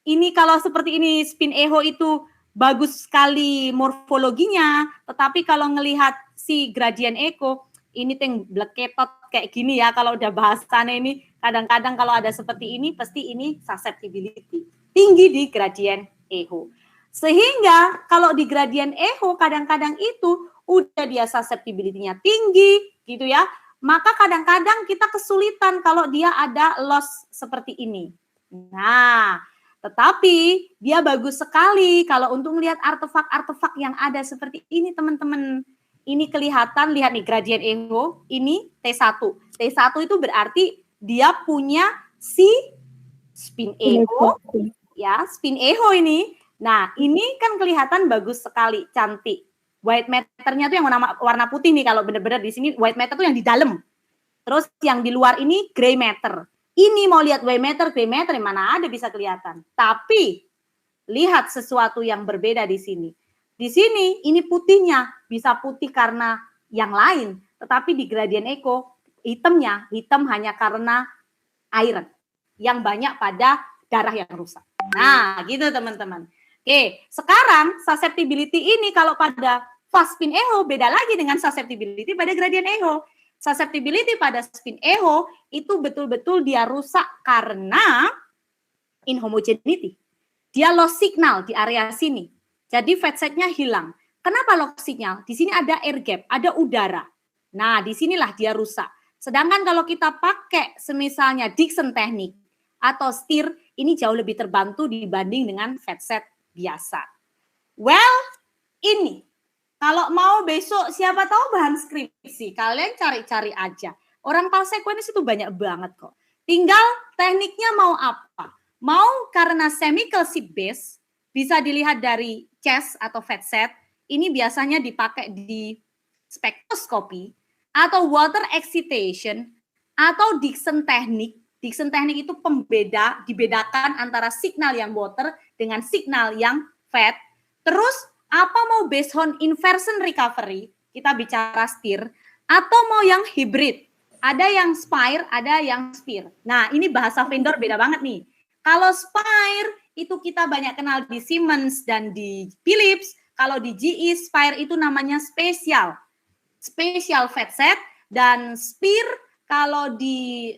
Ini kalau seperti ini spin echo itu bagus sekali morfologinya, tetapi kalau ngelihat si gradient echo ini bleketot kayak gini ya, kalau udah bahasannya ini kadang-kadang kalau ada seperti ini pasti ini susceptibility tinggi di gradient echo. Sehingga kalau di gradient echo kadang-kadang itu udah dia susceptibility-nya tinggi gitu ya, maka kadang-kadang kita kesulitan kalau dia ada loss seperti ini. Nah, tetapi dia bagus sekali kalau untuk melihat artefak-artefak yang ada seperti ini teman-teman. Ini kelihatan, lihat nih gradient echo, ini T1. T1 itu berarti dia punya si spin echo, ya spin echo ini. Nah, ini kan kelihatan bagus sekali, cantik. White matter-nya tuh yang warna putih nih, kalau benar-benar di sini white matter tuh yang di dalam. Terus yang di luar ini gray matter. Ini mau lihat white matter, gray matter, mana ada bisa kelihatan. Tapi lihat sesuatu yang berbeda di sini. Di sini ini putihnya bisa putih karena yang lain, tetapi di gradient echo hitam hanya karena iron yang banyak pada darah yang rusak. Nah, gitu teman-teman. Oke, sekarang susceptibility ini kalau pada fast spin echo beda lagi dengan susceptibility pada gradient echo. Susceptibility pada spin echo itu betul-betul dia rusak karena inhomogeneity. Dia lost signal di area sini. Jadi fat set-nya hilang. Kenapa lost signal? Di sini ada air gap, ada udara. Nah, disinilah dia rusak. Sedangkan kalau kita pakai semisalnya Dixon teknik atau STIR, ini jauh lebih terbantu dibanding dengan fat set biasa. Well, ini. Kalau mau besok siapa tahu bahan skripsi, kalian cari-cari aja. Orang pal sequence itu banyak banget kok. Tinggal tekniknya mau apa? Mau karena chemical seed base, bisa dilihat dari CHES atau fat set, ini biasanya dipakai di spektroskopi, atau water excitation, atau Dixon teknik. Dixon teknik itu pembeda, dibedakan antara signal yang water dengan signal yang fat. Terus apa mau based on inversion recovery, kita bicara STIR, atau mau yang hybrid, ada yang Spire, ada yang Sphere. Nah, ini bahasa vendor beda banget nih. Kalau Spire itu kita banyak kenal di Siemens dan di Philips, kalau di GE Spire itu namanya spesial fat set, dan Sphere kalau di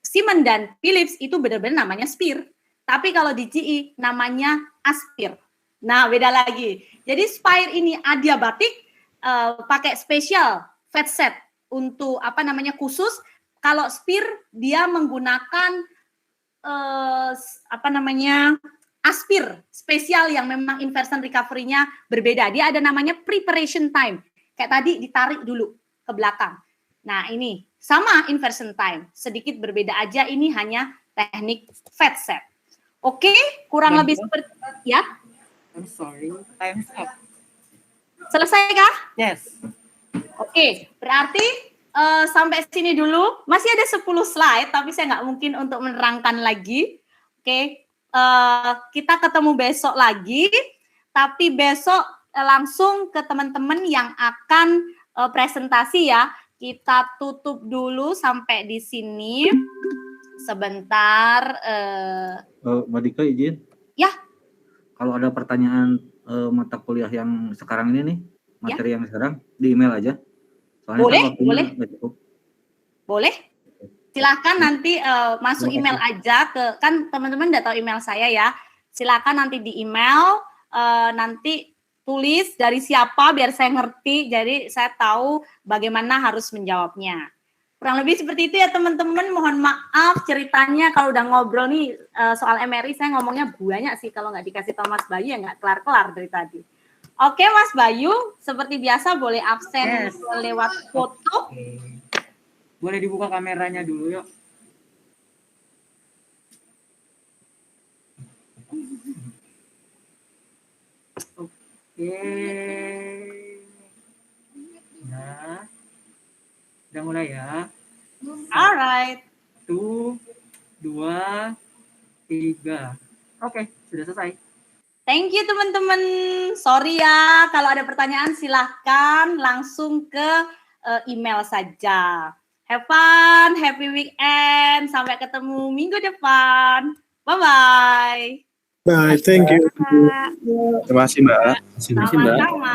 Siemens dan Philips itu benar-benar namanya Sphere. Tapi kalau di GE namanya Aspire. Nah, beda lagi. Jadi Spire ini adiabatik pakai spesial fat set untuk khusus. Kalau Sphere dia menggunakan Aspire spesial yang memang inversion recovery-nya berbeda. Dia ada namanya preparation time. Kayak tadi ditarik dulu ke belakang. Nah, ini sama inversion time, sedikit berbeda aja, ini hanya teknik fat set. Oke, kurang lebih seperti ya. I'm sorry, time's up. Selesai kah? Yes. Oke, berarti sampai sini dulu. Masih ada 10 slide, tapi saya nggak mungkin untuk menerangkan lagi. Oke, kita ketemu besok lagi. Tapi besok langsung ke teman-teman yang akan presentasi ya. Kita tutup dulu sampai di sini. Sebentar. Mbak Dika izin. Ya. Kalau ada pertanyaan mata kuliah yang sekarang ini nih, materi yang sekarang, di email aja. Soalnya Boleh, kan waktunya boleh. nggak cukup. Boleh. Silakan nanti masuk email aja ke, kan teman-teman udah tahu email saya ya. Silakan nanti di email, nanti tulis dari siapa biar saya ngerti, jadi saya tahu bagaimana harus menjawabnya. Kurang lebih seperti itu ya teman-teman. Mohon maaf ceritanya kalau udah ngobrol nih soal MRI saya ngomongnya banyak sih, kalau nggak dikasih tahu Mas Bayu ya nggak kelar-kelar dari tadi. Oke Mas Bayu, seperti biasa boleh absen lewat foto. Boleh dibuka kameranya dulu yuk. Oke. Nah, udah mulai ya. Alright. 1, 2, 3. Oke, sudah selesai. Thank you teman-teman. Sorry ya, kalau ada pertanyaan silahkan langsung ke email saja. Have fun, happy weekend. Sampai ketemu minggu depan. Bye-bye. Bye, thank you. Terima kasih, Mbak. Sama-sama.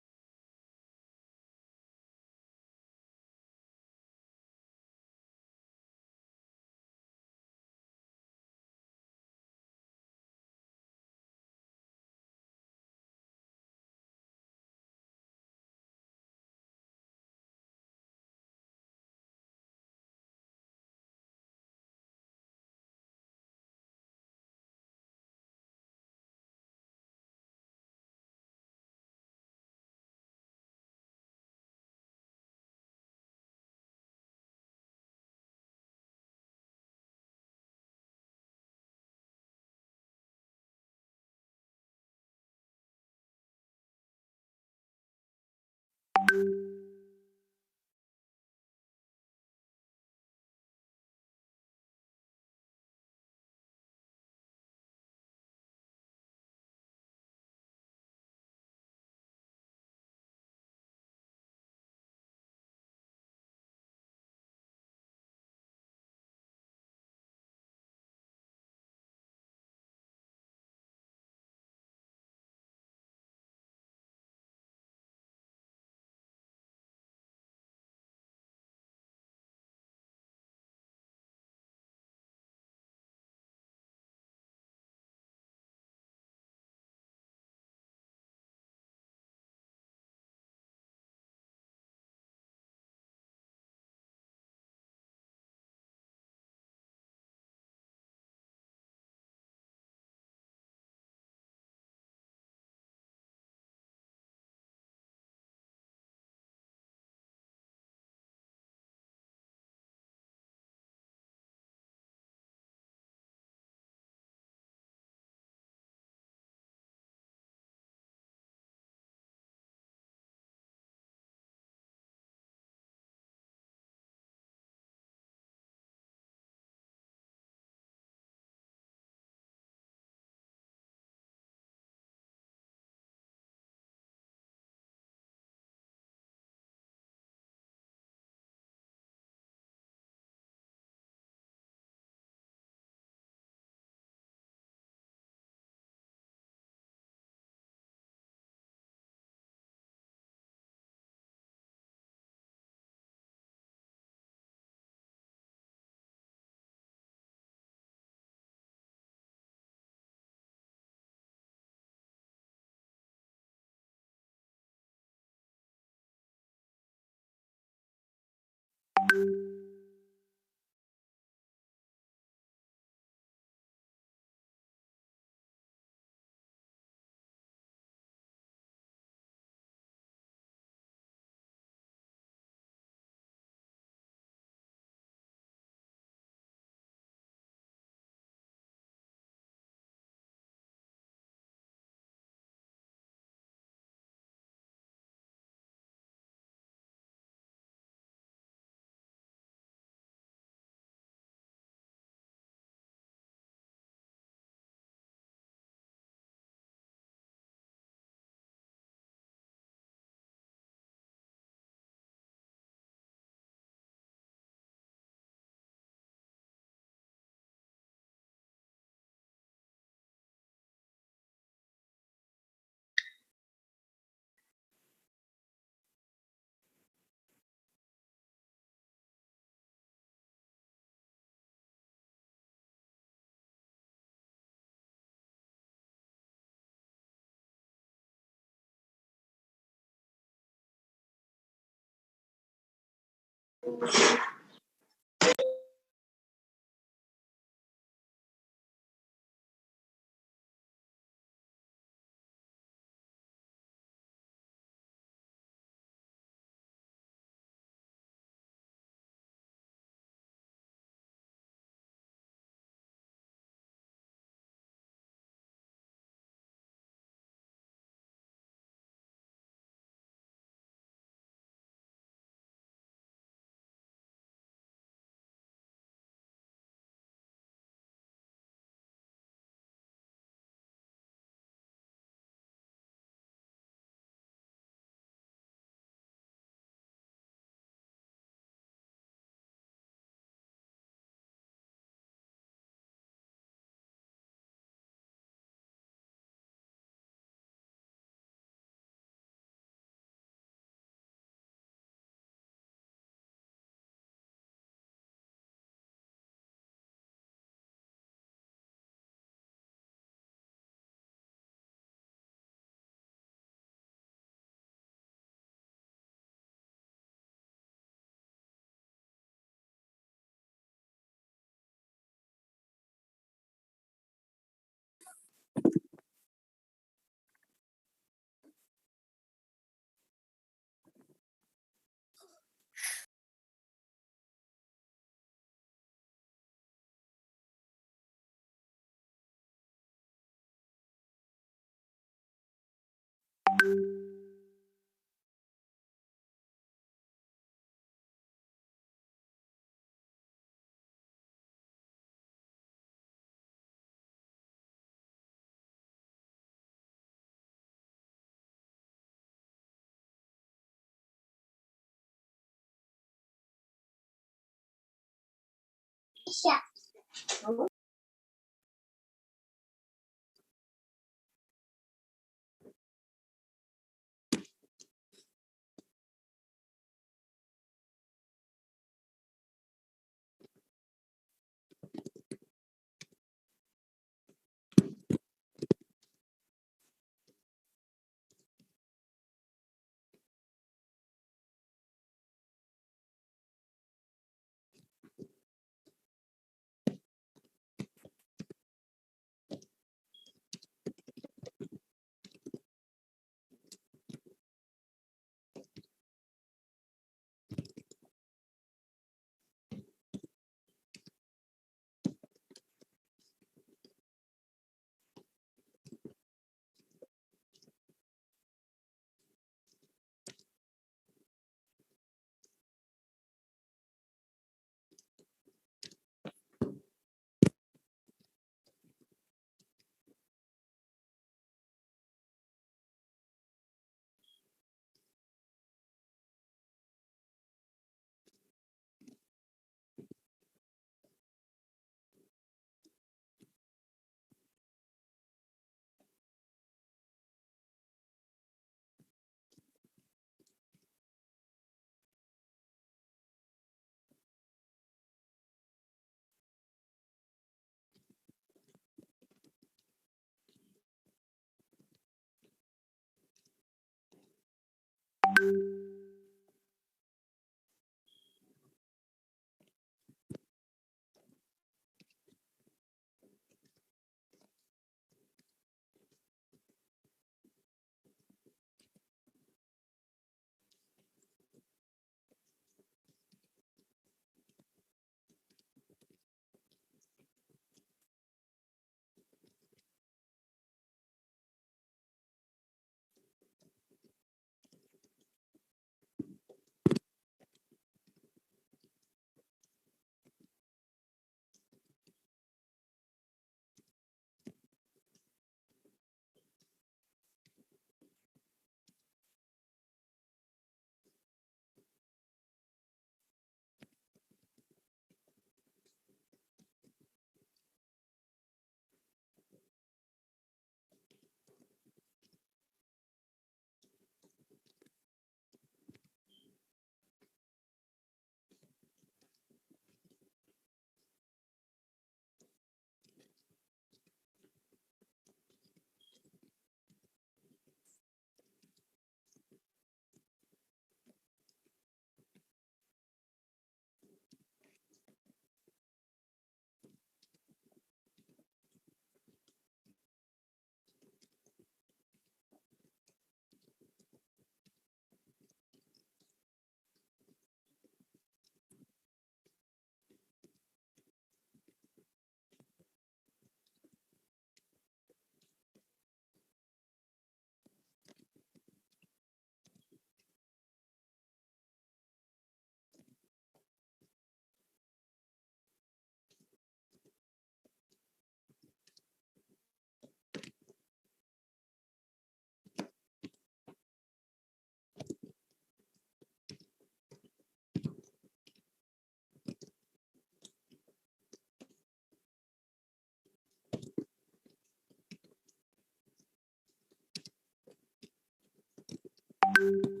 Halo,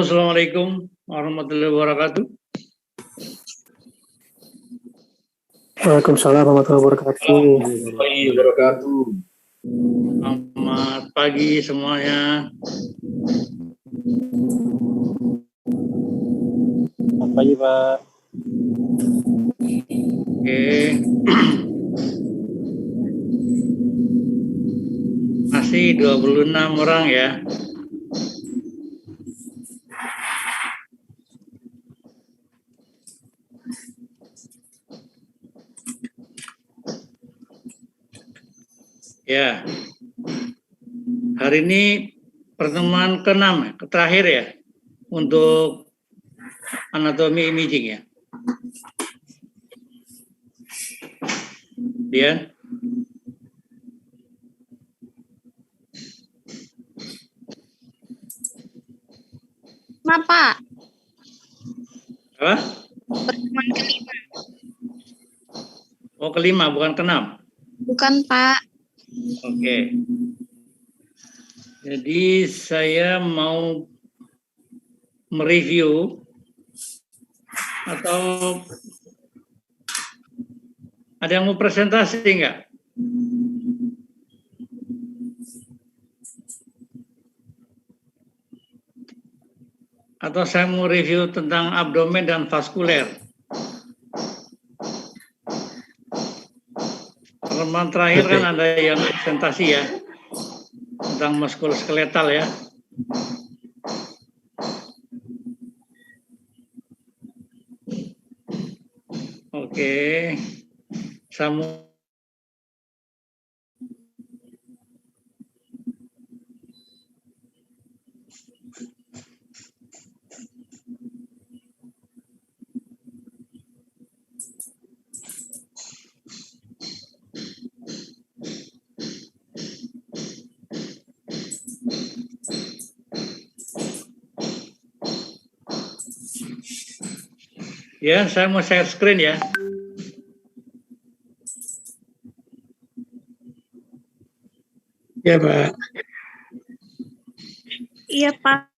Assalamualaikum warahmatullahi wabarakatuh. Waalaikumsalam warahmatullahi wabarakatuh. Selamat pagi semuanya. Selamat pagi, Pak. Oke. Masih 26 orang ya. Ya, hari ini pertemuan ke-6, terakhir ya, untuk anatomi imaging ya. Dian? Kenapa? Apa? Pertemuan kelima. Oh, kelima, bukan ke-6? Bukan, Pak. Oke. Jadi saya mau mereview atau ada yang mau presentasi enggak? Atau saya mau review tentang abdomen dan vaskuler. Pertemuan terakhir kan ada yang presentasi ya, tentang muskuloskeletal ya. Oke. Ya, saya mau share screen ya. Ya, Pak. Iya, Pak.